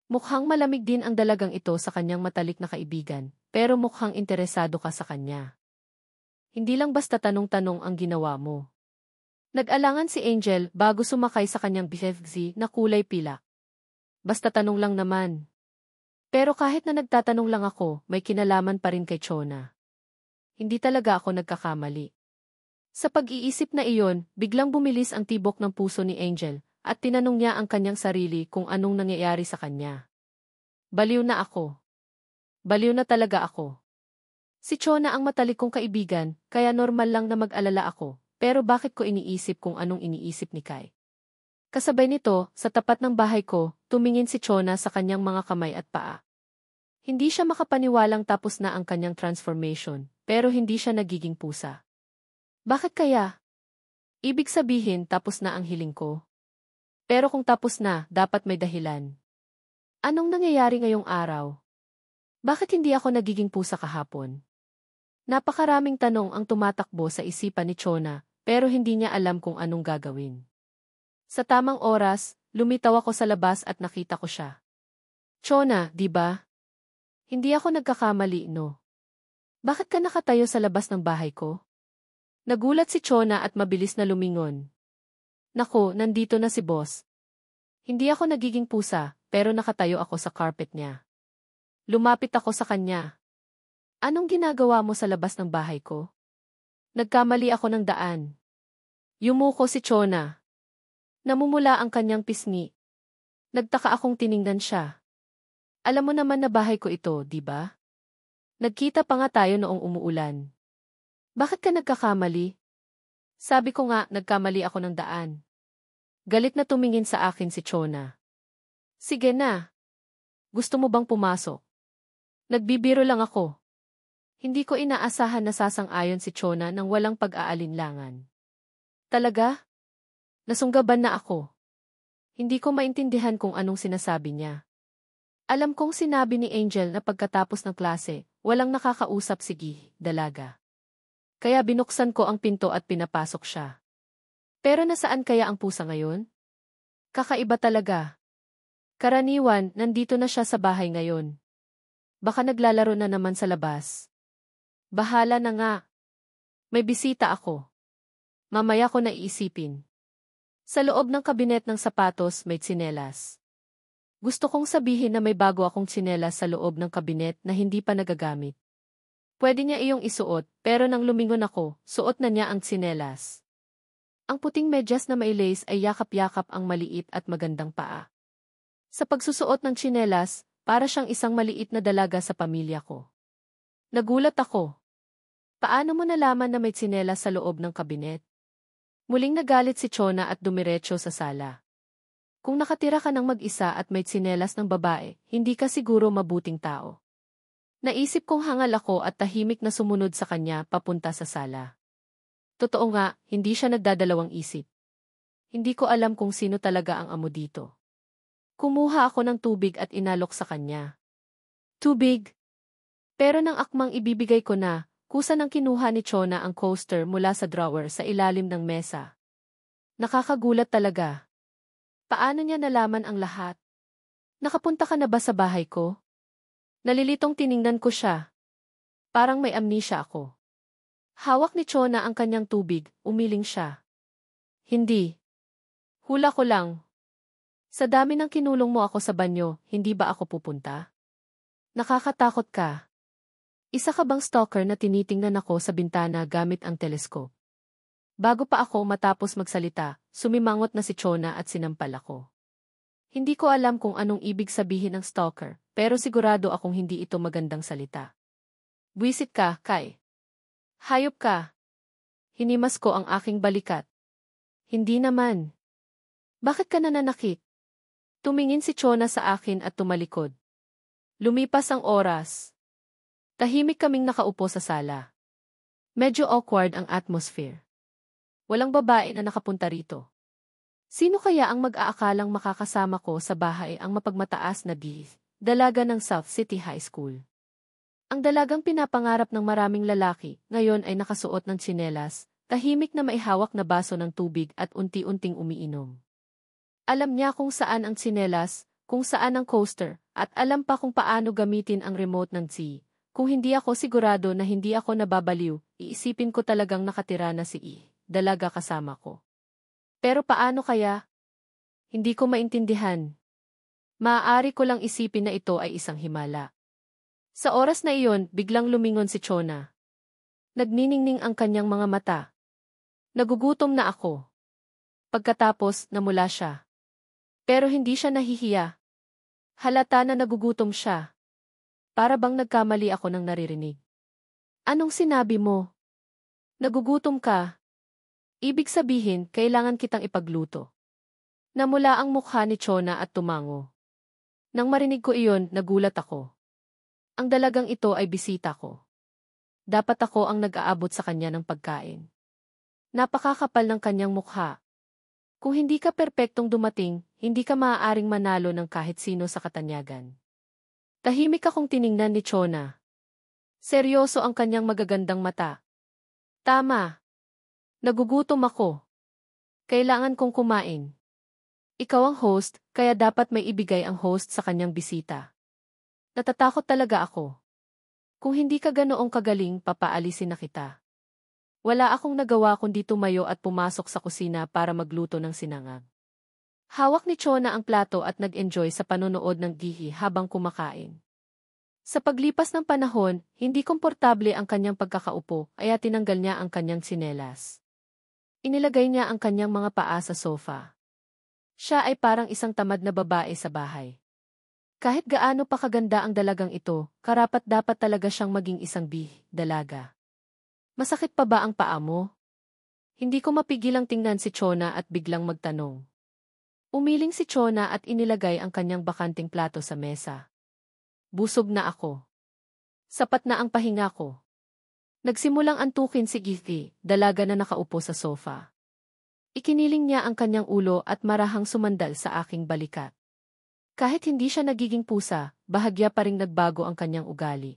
A: Mukhang malamig din ang dalagang ito sa kanyang matalik na kaibigan, pero mukhang interesado ka sa kanya. Hindi lang basta tanong-tanong ang ginawa mo. Nag-alangan si Angel bago sumakay sa kanyang BFZ na kulay pilak. Basta tanong lang naman. Pero kahit na nagtatanong lang ako, may kinalaman pa rin kay Chona. Hindi talaga ako nagkakamali. Sa pag-iisip na iyon, biglang bumilis ang tibok ng puso ni Angel, at tinanong niya ang kanyang sarili kung anong nangyayari sa kanya. Baliw na ako. Baliw na talaga ako. Si Chona ang matalik kong kaibigan, kaya normal lang na mag-alala ako, pero bakit ko iniisip kung anong iniisip ni Kai? Kasabay nito, sa tapat ng bahay ko, tumingin si Chona sa kanyang mga kamay at paa. Hindi siya makapaniwalang tapos na ang kanyang transformation, pero hindi siya nagiging pusa. Bakit kaya? Ibig sabihin tapos na ang hiling ko. Pero kung tapos na, dapat may dahilan. Anong nangyayari ngayong araw? Bakit hindi ako nagiging pusa kahapon? Napakaraming tanong ang tumatakbo sa isipan ni Chona, pero hindi niya alam kung anong gagawin. Sa tamang oras, lumitaw ako sa labas at nakita ko siya. Chona, di ba? Hindi ako nagkakamali, no? Bakit ka nakatayo sa labas ng bahay ko? Nagulat si Chona at mabilis na lumingon. Naku, nandito na si boss. Hindi ako nagiging pusa, pero nakatayo ako sa carpet niya. Lumapit ako sa kanya. Anong ginagawa mo sa labas ng bahay ko? Nagkamali ako ng daan. Yumuko si Chona. Namumula ang kanyang pisngi. Nagtaka akong tiningnan siya. Alam mo naman na bahay ko ito, di ba? Nagkita pa nga tayo noong umuulan. Bakit ka nagkakamali? Sabi ko nga, nagkamali ako ng daan. Galit na tumingin sa akin si Chona. Sige na. Gusto mo bang pumasok? Nagbibiro lang ako. Hindi ko inaasahan na sasang-ayon si Chona nang walang pag-aalinlangan. Talaga? Nasunggaban na ako. Hindi ko maintindihan kung anong sinasabi niya. Alam kong sinabi ni Angel na pagkatapos ng klase, walang nakakausap si dalaga. Kaya binuksan ko ang pinto at pinapasok siya. Pero nasaan kaya ang pusa ngayon? Kakaiba talaga. Karaniwan, nandito na siya sa bahay ngayon. Baka naglalaro na naman sa labas. Bahala na nga. May bisita ako. Mamaya ko na iisipin. Sa loob ng kabinet ng sapatos may tsinelas. Gusto kong sabihin na may bago akong tsinelas sa loob ng kabinet na hindi pa nagagamit. Pwede niya iyong isuot, pero nang lumingon ako, suot na niya ang tsinelas. Ang puting medyas na may lace ay yakap-yakap ang maliit at magandang paa. Sa pagsusuot ng tsinelas, para siyang isang maliit na dalaga sa pamilya ko. Nagulat ako. Paano mo nalaman na may tsinelas sa loob ng kabinet? Muling nagalit si Chona at dumiretso sa sala. Kung nakatira ka ng mag-isa at may tsinelas ng babae, hindi ka siguro mabuting tao. Naisip kong hangal ako at tahimik na sumunod sa kanya papunta sa sala. Totoo nga, hindi siya nagdadalawang isip. Hindi ko alam kung sino talaga ang amo dito. Kumuha ako ng tubig at inalok sa kanya. Tubig? Pero nang akmang ibibigay ko na, kusa nang kinuha ni Chona ang coaster mula sa drawer sa ilalim ng mesa. Nakakagulat talaga. Paano niya nalaman ang lahat? Nakapunta ka na ba sa bahay ko? Nalilitong tiningnan ko siya. Parang may amnesia ako. Hawak ni Chona ang kanyang tubig, umiling siya. Hindi. Hula ko lang. Sa dami ng kinulong mo ako sa banyo, hindi ba ako pupunta? Nakakatakot ka. Isa ka bang stalker na tinitingnan ako sa bintana gamit ang teleskop? Bago pa ako matapos magsalita, sumimangot na si Chona at sinampal ako. Hindi ko alam kung anong ibig sabihin ng stalker, pero sigurado akong hindi ito magandang salita. Buwisit ka, Kai. Hayop ka. Hinimas ko ang aking balikat. Hindi naman. Bakit ka nananakit? Tumingin si Chona sa akin at tumalikod. Lumipas ang oras. Tahimik kaming nakaupo sa sala. Medyo awkward ang atmosphere. Walang babae na nakapunta rito. Sino kaya ang mag-aakalang makakasama ko sa bahay ang mapagmataas na dalaga ng South City High School? Ang dalagang pinapangarap ng maraming lalaki, ngayon ay nakasuot ng tsinelas, tahimik na maihawak na baso ng tubig at unti-unting umiinom. Alam niya kung saan ang tsinelas, kung saan ang coaster, at alam pa kung paano gamitin ang remote ng T. Kung hindi ako sigurado na hindi ako nababaliw, iisipin ko talagang nakatira na si dalaga kasama ko. Pero paano kaya? Hindi ko maintindihan. Maaari ko lang isipin na ito ay isang himala. Sa oras na iyon, biglang lumingon si Chona. Nagniningning ang kanyang mga mata. Nagugutom na ako. Pagkatapos, namula siya. Pero hindi siya nahihiya. Halata na nagugutom siya. Para bang nagkamali ako ng naririnig. Anong sinabi mo? Nagugutom ka? Ibig sabihin, kailangan kitang ipagluto. Namula ang mukha ni Chona at tumango. Nang marinig ko iyon, nagulat ako. Ang dalagang ito ay bisita ko. Dapat ako ang nag-aabot sa kanya ng pagkain. Napakakapal ng kanyang mukha. Kung hindi ka perpektong dumating, hindi ka maaaring manalo ng kahit sino sa katanyagan. Tahimik akong tiningnan ni Chona. Seryoso ang kanyang magagandang mata. Tama. Nagugutom ako. Kailangan kong kumain. Ikaw ang host, kaya dapat may ibigay ang host sa kanyang bisita. Natatakot talaga ako. Kung hindi ka ganoong kagaling, papaalisin na kita. Wala akong nagawa kundi tumayo at pumasok sa kusina para magluto ng sinangag. Hawak ni Chona ang plato at nag-enjoy sa panonood ng gihi habang kumakain. Sa paglipas ng panahon, hindi komportable ang kanyang pagkakaupo, kaya tinanggal niya ang kanyang tsinelas. Inilagay niya ang kanyang mga paa sa sofa. Siya ay parang isang tamad na babae sa bahay. Kahit gaano pa kaganda ang dalagang ito, karapat-dapat talaga siyang maging isang dalaga. Masakit pa ba ang paa mo? Hindi ko mapigilang tingnan si Chona at biglang magtanong. Umiling si Chona at inilagay ang kanyang bakanting plato sa mesa. Busog na ako. Sapat na ang pahinga ko. Nagsimulang antukin si Githi, dalaga na nakaupo sa sofa. Ikiniling niya ang kanyang ulo at marahang sumandal sa aking balikat. Kahit hindi siya nagiging pusa, bahagya pa ring nagbago ang kanyang ugali.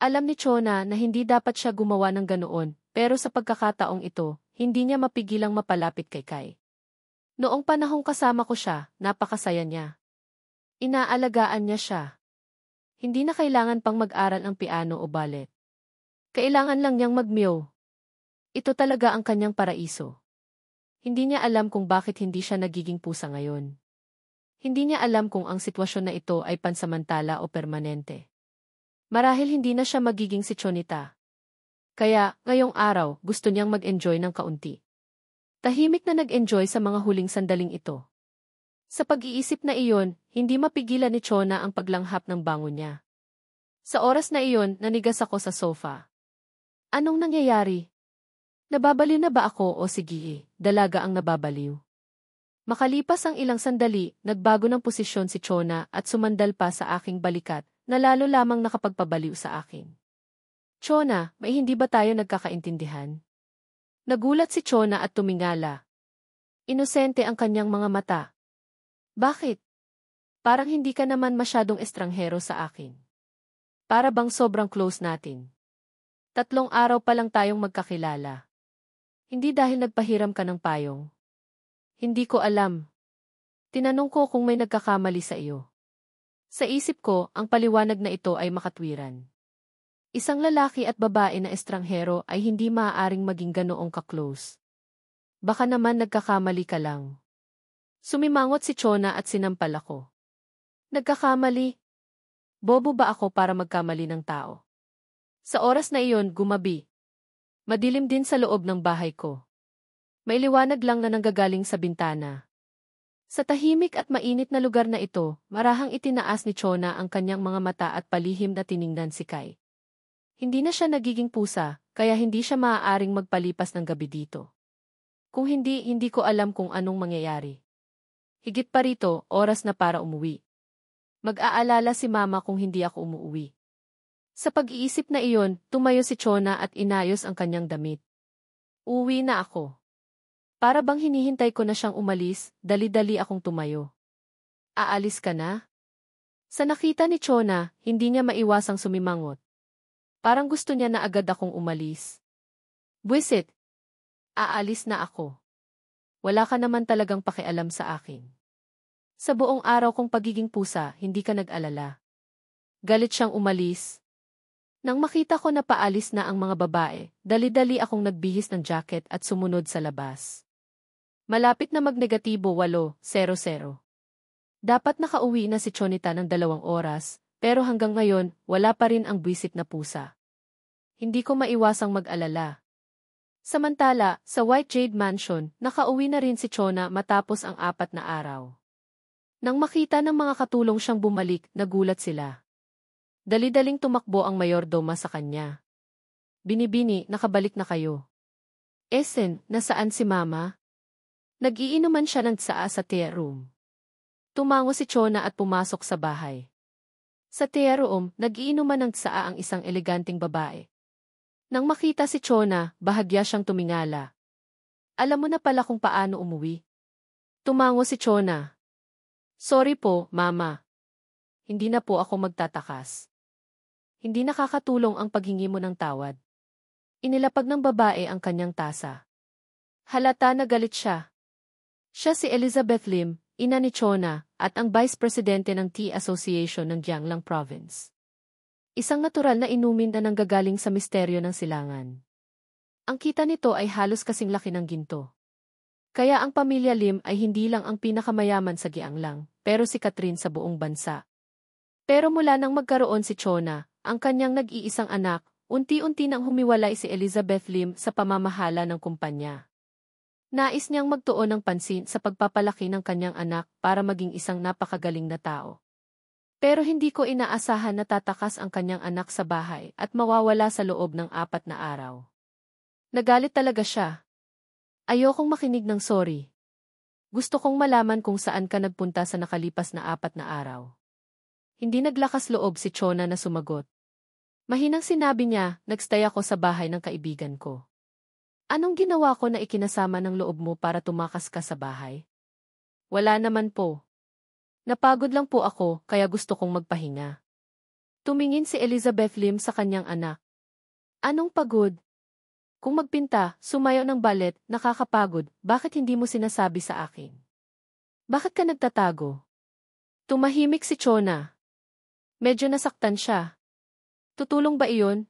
A: Alam ni Chona na hindi dapat siya gumawa ng ganoon, pero sa pagkakataong ito, hindi niya mapigilang mapalapit kay Kai. Noong panahong kasama ko siya, napakasaya niya. Inaalagaan niya siya. Hindi na kailangan pang mag-aral ang piano o ballet. Kailangan lang niyang magmeow. Ito talaga ang kanyang paraiso. Hindi niya alam kung bakit hindi siya nagiging pusa ngayon. Hindi niya alam kung ang sitwasyon na ito ay pansamantala o permanente. Marahil hindi na siya magiging si Chonita. Kaya, ngayong araw, gusto niyang mag-enjoy ng kaunti. Tahimik na nag-enjoy sa mga huling sandaling ito. Sa pag-iisip na iyon, hindi mapigilan ni Chona ang paglanghap ng bango niya. Sa oras na iyon, nanigas ako sa sofa. Anong nangyayari? Nababaliw na ba ako o sige, dalaga ang nababaliw? Makalipas ang ilang sandali, nagbago ng posisyon si Chona at sumandal pa sa aking balikat, na lalo lamang nakapagpabaliw sa akin. Chona, may hindi ba tayo nagkakaintindihan? Nagulat si Chona at tumingala. Inosente ang kanyang mga mata. Bakit? Parang hindi ka naman masyadong estranghero sa akin. Para bang sobrang close natin. 3 araw pa lang tayong magkakilala. Hindi dahil nagpahiram ka ng payong. Hindi ko alam. Tinanong ko kung may nagkakamali sa iyo. Sa isip ko, ang paliwanag na ito ay makatwiran. Isang lalaki at babae na estranghero ay hindi maaaring maging ganoong ka-close. Baka naman nagkakamali ka lang. Sumimangot si Chona at sinampal ako. Nagkakamali? Bobo ba ako para magkamali ng tao? Sa oras na iyon, gumabi. Madilim din sa loob ng bahay ko. May liwanag lang na nanggagaling sa bintana. Sa tahimik at mainit na lugar na ito, marahang itinaas ni Chona ang kanyang mga mata at palihim na tiningnan si Kai. Hindi na siya nagiging pusa, kaya hindi siya maaaring magpalipas ng gabi dito. Kung hindi, hindi ko alam kung anong mangyayari. Higit pa rito, oras na para umuwi. Mag-aalala si Mama kung hindi ako umuwi. Sa pag-iisip na iyon, tumayo si Chona at inayos ang kanyang damit. Uwi na ako. Para bang hinihintay ko na siyang umalis, dali-dali akong tumayo. Aalis ka na? Sa nakita ni Chona, hindi niya maiwasang sumimangot. Parang gusto niya na agad akong umalis. Buwisit! Aalis na ako. Wala ka naman talagang pakialam sa akin. Sa buong araw kong pagiging pusa, hindi ka nag-alala. Galit siyang umalis. Nang makita ko na paalis na ang mga babae, dali-dali akong nagbihis ng jacket at sumunod sa labas. Malapit na magnegatibo 8:00. Dapat nakauwi na si Chonita ng 2 oras, pero hanggang ngayon, wala pa rin ang buwisit na pusa. Hindi ko maiwasang mag-alala. Samantala, sa White Jade Mansion, nakauwi na rin si Chona matapos ang 4 na araw. Nang makita ng mga katulong siyang bumalik, nagulat sila. Dali-daling tumakbo ang mayordoma sa kanya. Binibini, nakabalik na kayo. Esen, nasaan si Mama? Nag-iinuman siya ng tsaa sa tea room. Tumango si Chona at pumasok sa bahay. Sa tea room, nag-iinuman ng tsaa ang isang eleganteng babae. Nang makita si Chona, bahagya siyang tumingala. Alam mo na pala kung paano umuwi. Tumango si Chona. Sorry po, Mama. Hindi na po ako magtatakas. Hindi nakakatulong ang paghingi mo ng tawad. Inilapag ng babae ang kanyang tasa. Halata na galit siya. Siya si Elizabeth Lim, ina ni Chona, at ang Vice Presidente ng Tea Association ng Jianglang Province. Isang natural na inumin na nanggagaling sa misteryo ng silangan. Ang kita nito ay halos kasing laki ng ginto. Kaya ang pamilya Lim ay hindi lang ang pinakamayaman sa Jianglang, pero si Catherine sa buong bansa. Pero mula nang magkaroon si Chona, ang kanyang nag-iisang anak, unti-unti nang humiwalay si Elizabeth Lim sa pamamahala ng kumpanya. Nais niyang magtuon ng pansin sa pagpapalaki ng kanyang anak para maging isang napakagaling na tao. Pero hindi ko inaasahan na tatakas ang kanyang anak sa bahay at mawawala sa loob ng 4 na araw. Nagalit talaga siya. Ayokong makinig ng sorry. Gusto kong malaman kung saan ka nagpunta sa nakalipas na 4 na araw. Hindi naglakas loob si Chona na sumagot. Mahinang sinabi niya, nagstay ako sa bahay ng kaibigan ko. Anong ginawa ko na ikinasama ng loob mo para tumakas ka sa bahay? Wala naman po. Napagod lang po ako, kaya gusto kong magpahinga. Tumingin si Elizabeth Lim sa kanyang anak. Anong pagod? Kung magpinta, sumayaw ng ballet, nakakapagod, bakit hindi mo sinasabi sa akin? Bakit ka nagtatago? Tumahimik si Chona. Medyo nasaktan siya. Tutulong ba iyon?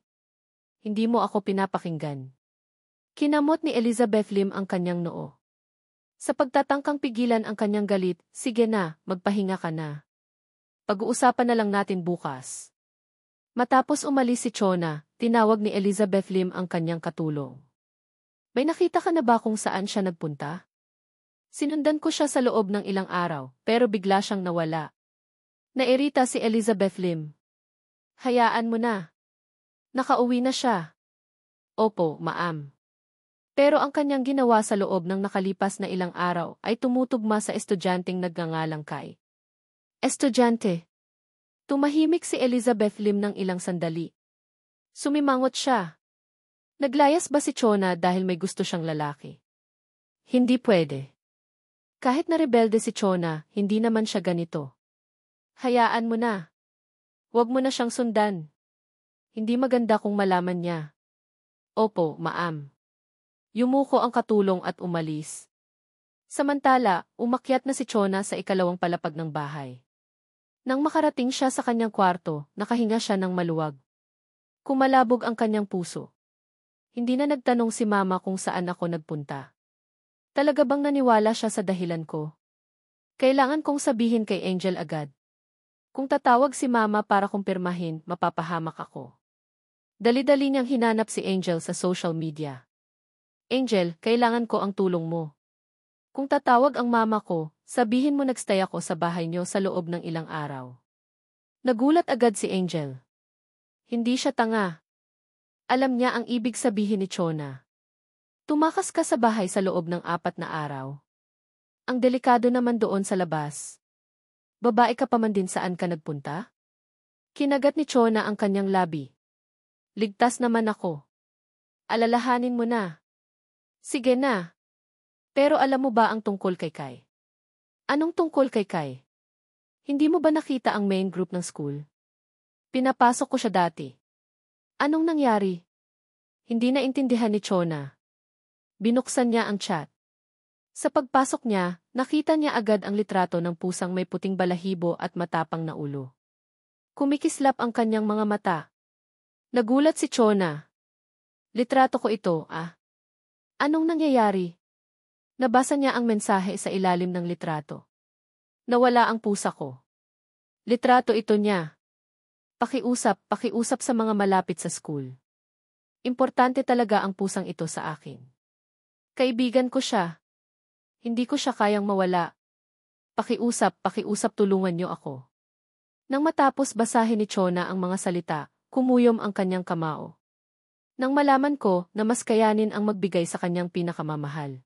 A: Hindi mo ako pinapakinggan. Kinamot ni Elizabeth Lim ang kanyang noo. Sa pagtatangkang pigilan ang kanyang galit, sige na, magpahinga ka na. Pag-uusapan na lang natin bukas. Matapos umalis si Chona, tinawag ni Elizabeth Lim ang kanyang katulong. May nakita ka na ba kung saan siya nagpunta? Sinundan ko siya sa loob ng ilang araw, pero bigla siyang nawala. Nairita si Elizabeth Lim. Hayaan mo na. Nakauwi na siya. Opo, ma'am. Pero ang kanyang ginawa sa loob ng nakalipas na ilang araw ay tumutugma sa estudyanteng nagngangalang Kai. Estudyante. Tumahimik si Elizabeth Lim ng ilang sandali. Sumimangot siya. Naglayas ba si Chona dahil may gusto siyang lalaki? Hindi pwede. Kahit na rebelde si Chona, hindi naman siya ganito. Hayaan mo na. Huwag mo na siyang sundan. Hindi maganda kung malaman niya. Opo, ma'am. Yumuko ang katulong at umalis. Samantala, umakyat na si Chona sa ikalawang palapag ng bahay. Nang makarating siya sa kanyang kwarto, nakahinga siya ng maluwag. Kumalabog ang kanyang puso. Hindi na nagtanong si Mama kung saan ako nagpunta. Talaga bang naniwala siya sa dahilan ko? Kailangan kong sabihin kay Angel agad. Kung tatawag si Mama para kumpirmahin, mapapahamak ako. Dali-dali niyang hinanap si Angel sa social media. Angel, kailangan ko ang tulong mo. Kung tatawag ang mama ko, sabihin mo nagstay ako sa bahay niyo sa loob ng ilang araw. Nagulat agad si Angel. Hindi siya tanga. Alam niya ang ibig sabihin ni Chona. Tumakas ka sa bahay sa loob ng 4 na araw. Ang delikado naman doon sa labas. Babae ka pa man din saan ka nagpunta? Kinagat ni Chona ang kanyang labi. Ligtas naman ako. Alalahanin mo na. Sige na. Pero alam mo ba ang tungkol kay Kai? Anong tungkol kay Kai? Hindi mo ba nakita ang main group ng school? Pinapasok ko siya dati. Anong nangyari? Hindi naintindihan ni Chona. Binuksan niya ang chat. Sa pagpasok niya, nakita niya agad ang litrato ng pusang may puting balahibo at matapang na ulo. Kumikislap ang kanyang mga mata. Nagulat si Chona. Litrato ko ito, ah. Anong nangyayari? Nabasa niya ang mensahe sa ilalim ng litrato. Nawala ang pusa ko. Litrato ito niya. Pakiusap sa mga malapit sa school. Importante talaga ang pusang ito sa akin. Kaibigan ko siya. Hindi ko siya kayang mawala. Pakiusap tulungan niyo ako. Nang matapos basahin ni Chona ang mga salita, kumuyom ang kanyang kamao. Nang malaman ko na mas kayanin ang magbigay sa kanyang pinakamamahal.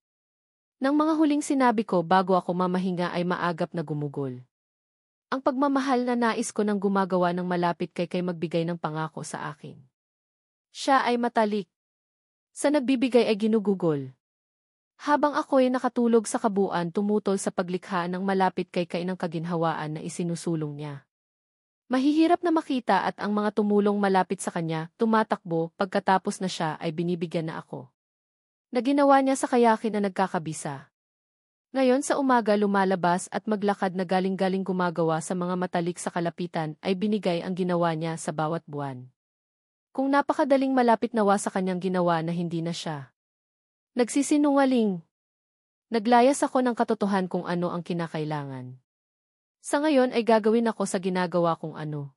A: Nang mga huling sinabi ko bago ako mamahinga ay maagap na gumugol. Ang pagmamahal na nais ko nang gumagawa ng malapit kay magbigay ng pangako sa akin. Siya ay matalik. Sa nagbibigay ay ginugugol. Habang ako'y nakatulog sa kabuuan tumutol sa paglikha ng malapit kay ng kaginhawaan na isinusulong niya. Mahihirap na makita at ang mga tumulong malapit sa kanya tumatakbo pagkatapos na siya ay binibigyan na ako. Na ginawa niya sa kayakin na nagkakabisa. Ngayon sa umaga lumalabas at maglakad na galing-galing gumagawa sa mga matalik sa kalapitan ay binigay ang ginawa niya sa bawat buwan. Kung napakadaling malapit nawa sa kanyang ginawa na hindi na siya. Nagsisinungaling. Naglayas ako ng katotohan kung ano ang kinakailangan. Sa ngayon ay gagawin ako sa ginagawa kong ano.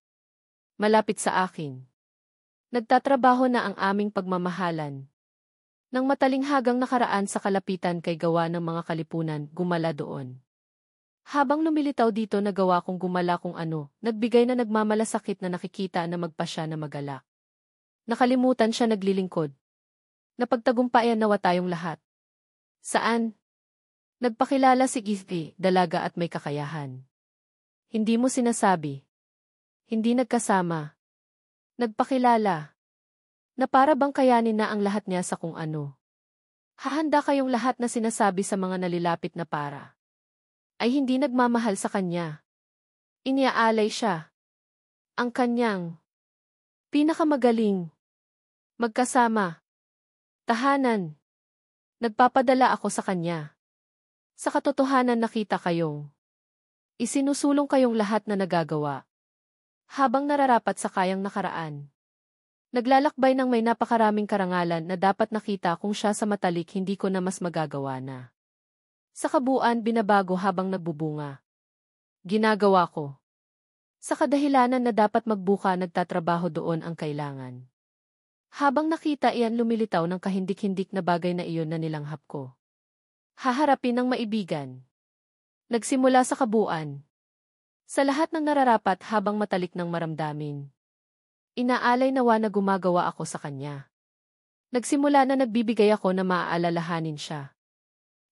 A: Malapit sa akin. Nagtatrabaho na ang aming pagmamahalan. Nang matalinghagang nakaraan sa kalapitan kay gawa ng mga kalipunan, gumala doon. Habang lumilitaw dito nagawa kong gumala kung ano, nagbigay na nagmamalasakit na nakikita na magpasya na magalak. Nakalimutan siya naglilingkod. Napagtagumpayan nawa tayong lahat. Saan? Nagpakilala si Gizli, dalaga at may kakayahan. Hindi mo sinasabi. Hindi nagkasama. Nagpakilala. Na para bang kayanin na ang lahat niya sa kung ano. Hahanda kayong lahat na sinasabi sa mga nalilapit na para. Ay hindi nagmamahal sa kanya. Iniaalay siya. Ang kanyang pinakamagaling. Magkasama. Tahanan. Nagpapadala ako sa kanya. Sa katotohanan nakita kayong. Isinusulong kayong lahat na nagagawa. Habang nararapat sa kayang nakaraan. Naglalakbay ng may napakaraming karangalan na dapat nakita kung siya sa matalik hindi ko na mas magagawa na. Sa kabuuan binabago habang nagbubunga. Ginagawa ko. Sa kadahilanan na dapat magbuka nagtatrabaho doon ang kailangan. Habang nakita iyan lumilitaw ng kahindik-hindik na bagay na iyon na nilanghap ko. Haharapin ng maibigan. Nagsimula sa kabuuan. Sa lahat ng nararapat habang matalik ng maramdamin. Inaalay nawa na gumagawa ako sa kanya. Nagsimula na nagbibigay ako na maaalalahanin siya.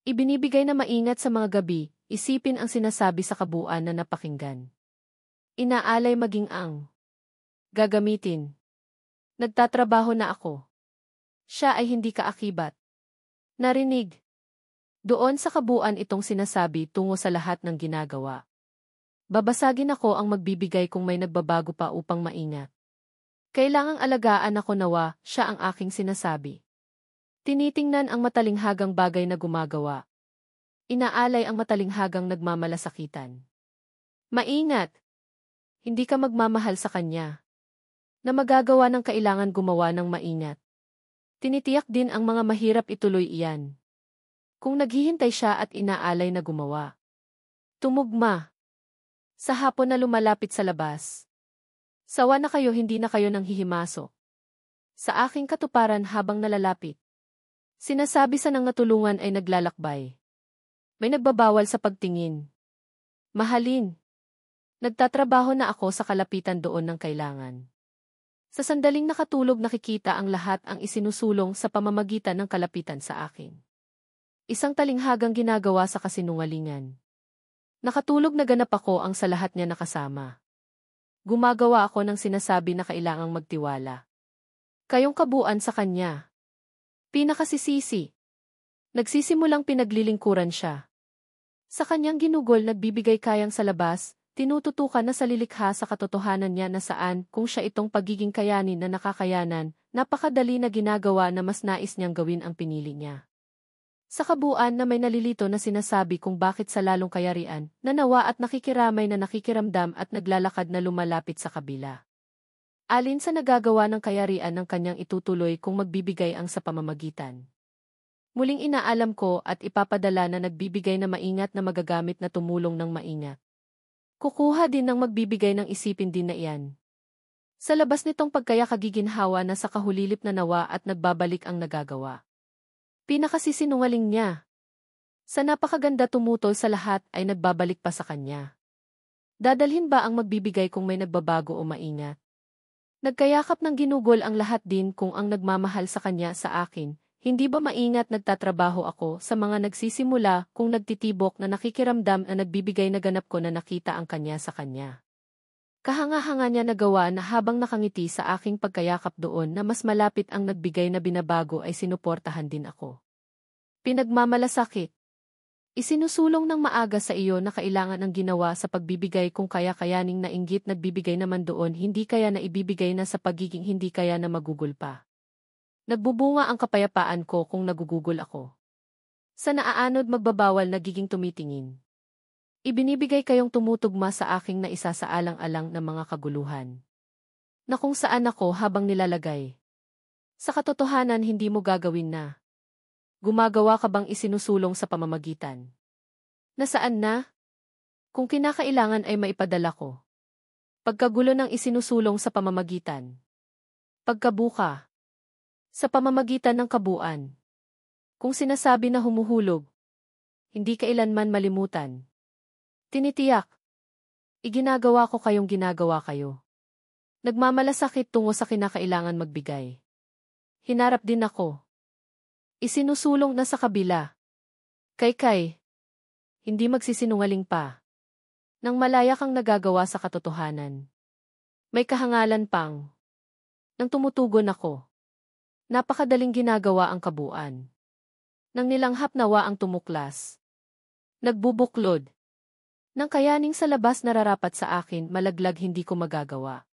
A: Ibinibigay na maingat sa mga gabi, isipin ang sinasabi sa kabuuan na napakinggan. Inaalay maging ang gagamitin. Nagtatrabaho na ako. Siya ay hindi kaakibat. Narinig. Doon sa kabuuan itong sinasabi tungo sa lahat ng ginagawa. Babasagin ako ang magbibigay kung may nagbabago pa upang maingat. Kailangang alagaan ako nawa, siya ang aking sinasabi. Tinitingnan ang matalinghagang bagay na gumagawa. Inaalay ang matalinghagang nagmamalasakitan. Maingat! Hindi ka magmamahal sa kanya. Na magagawa ng kailangan gumawa ng maingat. Tinitiyak din ang mga mahirap ituloy iyan. Kung naghihintay siya at inaalay na gumawa. Tumugma. Sa hapon na lumalapit sa labas. Sawa na kayo hindi na kayo nang hihimasok. Sa aking katuparan habang nalalapit. Sinasabi sa nang natulungan ay naglalakbay. May nagbabawal sa pagtingin. Mahalin. Nagtatrabaho na ako sa kalapitan doon ng kailangan. Sa sandaling nakatulog nakikita ang lahat ang isinusulong sa pamamagitan ng kalapitan sa akin. Isang talinghagang ginagawa sa kasinungalingan. Nakatulog na ganap ako ang sa lahat niya nakasama. Gumagawa ako ng sinasabi na kailangang magtiwala. Kayong kabuuan sa kanya. Pinakasisisi. Nagsisimulang pinaglilingkuran siya. Sa kanyang ginugol nagbibigay kayang sa labas, tinututukan na sa lilikha sa katotohanan niya na saan kung siya itong pagiging kayanin na nakakayanan, napakadali na ginagawa na mas nais niyang gawin ang pinili niya. Sa kabuuan na may nalilito na sinasabi kung bakit sa lalong kayarian, nanawa at nakikiramay na nakikiramdam at naglalakad na lumalapit sa kabila. Alin sa nagagawa ng kayarian ng kanyang itutuloy kung magbibigay ang sa pamamagitan. Muling inaalam ko at ipapadala na nagbibigay na maingat na magagamit na tumulong ng maingat. Kukuha din ng magbibigay ng isipin din na iyan. Sa labas nitong pagkayakagiginhawa na sa kahulilip na nawa at nagbabalik ang nagagawa. Pinakasisinungaling niya. Sa napakaganda tumutol sa lahat ay nagbabalik pa sa kanya. Dadalhin ba ang magbibigay kung may nagbabago o maingat? Nagkayakap ng ginugol ang lahat din kung ang nagmamahal sa kanya sa akin. Hindi ba maingat nagtatrabaho ako sa mga nagsisimula kung nagtitibok na nakikiramdam na nagbibigay na ganap ko na nakita ang kanya sa kanya. Kahanga-hanga niya nagawa na habang nakangiti sa aking pagkayakap doon na mas malapit ang nagbigay na binabago ay sinuportahan din ako. Pinagmamalasakit. Isinusulong ng maaga sa iyo na kailangan ang ginawa sa pagbibigay kung kaya-kayaning nainggit nagbibigay naman doon hindi kaya na ibibigay na sa pagiging hindi kaya na magugol pa. Nagbubunga ang kapayapaan ko kung nagugugol ako. Sa naaanod magbabawal nagiging tumitingin. Ibinibigay kayong tumutugma sa aking na isa sa alang-alang na mga kaguluhan. Na kung saan ako habang nilalagay. Sa katotohanan hindi mo gagawin na. Gumagawa ka bang isinusulong sa pamamagitan? Nasaan na? Kung kinakailangan ay maipadala ko. Pagkagulo ng isinusulong sa pamamagitan. Pagkabuka. Sa pamamagitan ng kabuuan. Kung sinasabi na humuhulog, hindi kailanman malimutan. Tinitiyak. Iginagawa ko kayong ginagawa kayo. Nagmamalasakit tungo sa kinakailangan magbigay. Hinarap din ako. Isinusulong na sa kabila. Kay. Hindi magsisinungaling pa. Nang malaya kang nagagawa sa katotohanan. May kahangalan pang. Nang tumutugon ako. Napakadaling ginagawa ang kabuuan. Nang nilanghap nawa ang tumuklas. Nagbubuklod. Nang kayaning sa labas nararapat sa akin malaglag hindi ko magagawa.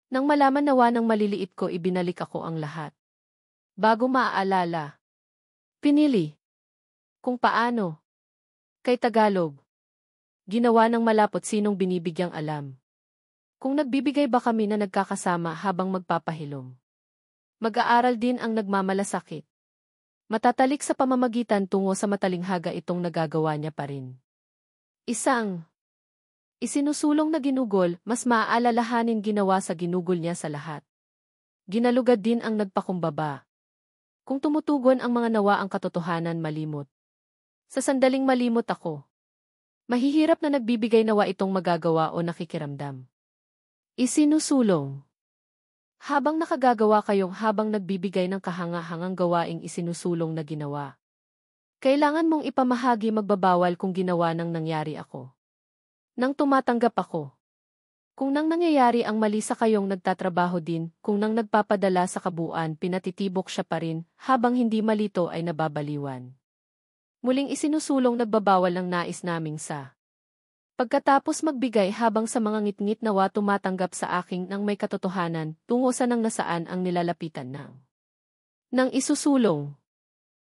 A: Nang malaman nawa ng maliliit ko ibinalik ako ang lahat. Bago maaalala. Pinili. Kung paano. Kay Tagalog. Ginawa ng malapot sinong binibigyang alam. Kung nagbibigay ba kami na nagkakasama habang magpapahilom. Mag-aaral din ang nagmamalasakit. Matatalik sa pamamagitan tungo sa matalinghaga itong nagagawa niya pa rin. Isang isinusulong na ginugol, mas maaalalahanin ginawa sa ginugol niya sa lahat. Ginalugad din ang nagpakumbaba. Kung tumutugon ang mga nawa ang katotohanan malimot. Sa sandaling malimot ako. Mahihirap na nagbibigay nawa itong magagawa o nakikiramdam. Isinusulong. Habang nakagagawa kayong habang nagbibigay ng kahanga-hangang gawaing isinusulong na ginawa. Kailangan mong ipamahagi magbabawal kung ginawa nang nangyari ako. Nang tumatanggap ako. Kung nang nangyayari ang mali sa kayong nagtatrabaho din, kung nang nagpapadala sa kabuuan pinatitibok siya pa rin, habang hindi malito ay nababaliwan. Muling isinusulong nagbabawal ng nais naming sa. Pagkatapos magbigay habang sa mga ngit-ngit nawa tumatanggap sa aking nang may katotohanan, tungo sa nang nasaan ang nilalapitan ng. Nang isusulong.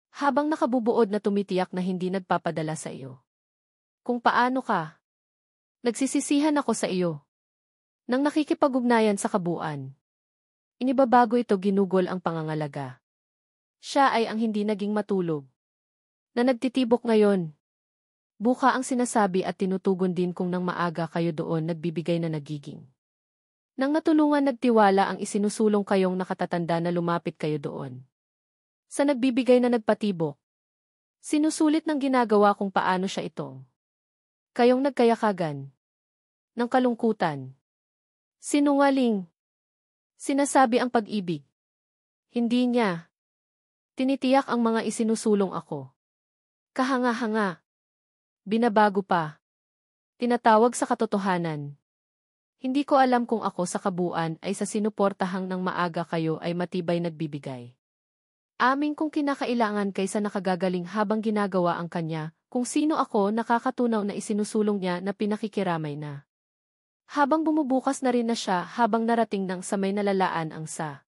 A: Habang nakabubuod na tumitiyak na hindi nagpapadala sa iyo. Kung paano ka. Nagsisisihan ako sa iyo. Nang nakikipag-ugnayan sa kabuuan. Inibabago ito ginugol ang pangangalaga. Siya ay ang hindi naging matulog. Na nagtitibok ngayon. Buka ang sinasabi at tinutugon din kung nang maaga kayo doon nagbibigay na nagiging. Nang natulungan nagtiwala ang isinusulong kayong nakatatanda na lumapit kayo doon. Sa nagbibigay na nagpatibok. Sinusulit ng ginagawa kung paano siya itong. Kayong nagkayakagan. Ng kalungkutan. Sinungaling. Sinasabi ang pag-ibig. Hindi niya. Tinitiyak ang mga isinusulong ako. Kahanga-hanga. Binabago pa. Tinatawag sa katotohanan. Hindi ko alam kung ako sa kabuuan ay sa sinuportahang ng maaga kayo ay matibay nagbibigay. Aming kung kinakailangan kaysa nakagagaling habang ginagawa ang kanya, kung sino ako nakakatunaw na isinusulong niya na pinakikiramay na. Habang bumubukas na rin na siya habang narating ng sa may nalalaan ang sa.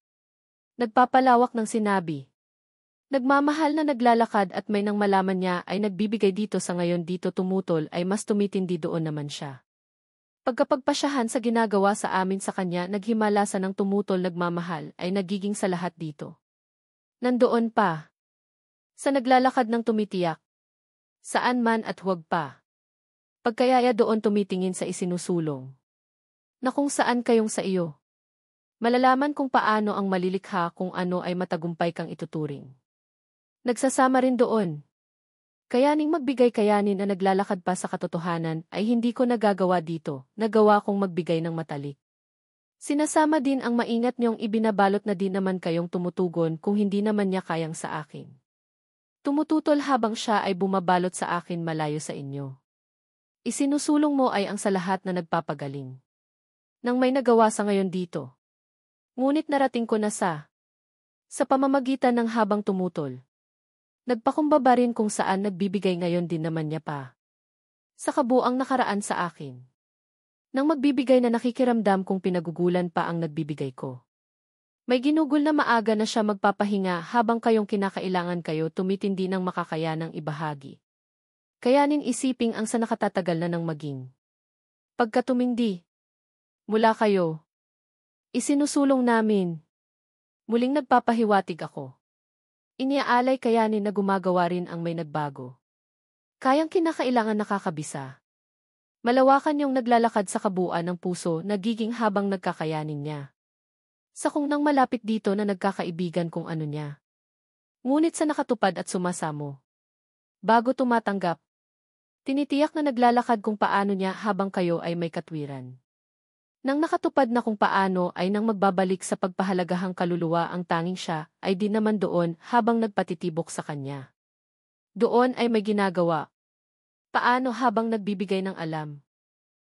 A: Nagpapalawak ng sinabi. Nagmamahal na naglalakad at may nang malaman niya ay nagbibigay dito sa ngayon dito tumutol ay mas tumitindi doon naman siya. Pagkapagpasyahan sa ginagawa sa amin sa kanya naghimala sa ng tumutol nagmamahal ay nagiging sa lahat dito. Nandoon pa. Sa naglalakad ng tumitiyak. Saan man at huwag pa. Pagkayaya doon tumitingin sa isinusulong. Na kung saan kayong sa iyo. Malalaman kung paano ang malilikha kung ano ay matagumpay kang ituturing. Nagsasama rin doon. Kayaning magbigay kayanin na naglalakad pa sa katotohanan ay hindi ko nagagawa dito, nagawa kong magbigay ng matalik. Sinasama din ang maingat niyong ibinabalot na din naman kayong tumutugon kung hindi naman niya kayang sa akin. Tumututol habang siya ay bumabalot sa akin malayo sa inyo. Isinusulong mo ay ang sa lahat na nagpapagaling. Nang may nagawa sa ngayon dito. Ngunit narating ko na sa pamamagitan ng habang tumutol. Nagpakumbaba rin kung saan nagbibigay ngayon din naman niya pa. Sa kabuang nakaraan sa akin. Nang magbibigay na nakikiramdam kung pinagugulan pa ang nagbibigay ko. May ginugol na maaga na siya magpapahinga habang kayong kinakailangan kayo tumitindi ng makakayanang ibahagi. Kayanin isiping ang sa nakatatagal na ng maging. Pagka tumindi. Mula kayo. Isinusulong namin. Muling nagpapahiwatig ako. Iniaalay kayanin na gumagawa rin ang may nagbago. Kayang kinakailangan nakakabisa. Malawakan yung naglalakad sa kabuuan ng puso nagiging habang nagkakayanin niya. Sa kung nang malapit dito na nagkakaibigan kung ano niya. Ngunit sa nakatupad at sumasamo. Bago tumatanggap. Tinitiyak na naglalakad kung paano niya habang kayo ay may katwiran. Nang nakatupad na kung paano ay nang magbabalik sa pagpahalagahang kaluluwa ang tanging siya ay di naman doon habang nagpatitibok sa kanya. Doon ay may ginagawa. Paano habang nagbibigay ng alam?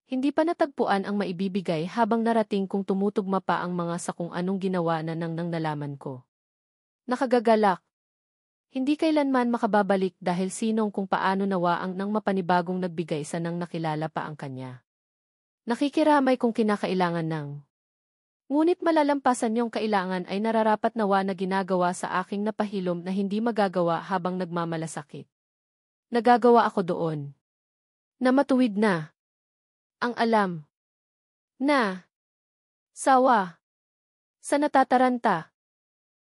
A: Hindi pa natagpuan ang maibibigay habang narating kung tumutugma pa ang mga sa kung anong ginawa na nang nalaman ko. Nakagagalak. Hindi kailanman makababalik dahil sinong kung paano nawa ang nang mapanibagong nagbigay sa nang nakilala pa ang kanya. Nakikiramay kung kinakailangan ng. Ngunit malalampasan yung kailangan ay nararapat nawa na ginagawa sa aking napahilom na hindi magagawa habang nagmamalasakit. Nagagawa ako doon. Na matuwid na. Ang alam. Na. Sawa. Sa natataranta.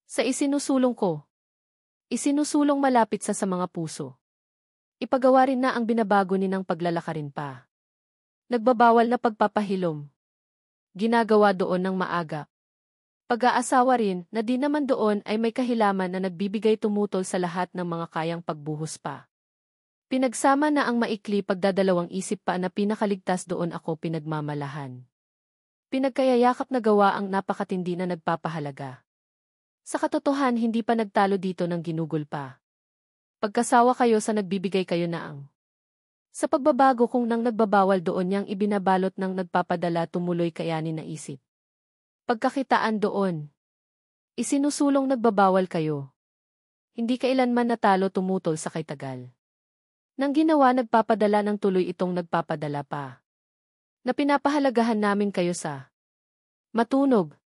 A: Sa isinusulong ko. Isinusulong malapit sa mga puso. Ipagawa rin na ang binabago ni ng paglalakarin pa. Nagbabawal na pagpapahilom. Ginagawa doon ng maaga. Pag-aasawa rin na di naman doon ay may kahilaman na nagbibigay tumutol sa lahat ng mga kayang pagbuhos pa. Pinagsama na ang maikli pagdadalawang isip pa na pinakaligtas doon ako pinagmamalahan. Pinagkayayakap na gawa ang napakatindi na nagpapahalaga. Sa katotohan hindi pa nagtalo dito ng ginugol pa. Pagkasawa kayo sa nagbibigay kayo na ang. Sa pagbabago kung nang nagbabawal doon niyang ibinabalot ng nagpapadala tumuloy kayanin na isip. Pagkakitaan doon. Isinusulong nagbabawal kayo. Hindi kailanman natalo tumutol sa kay tagal. Nang ginawa nagpapadala ng tuloy itong nagpapadala pa. Na pinapahalagahan namin kayo sa matunog.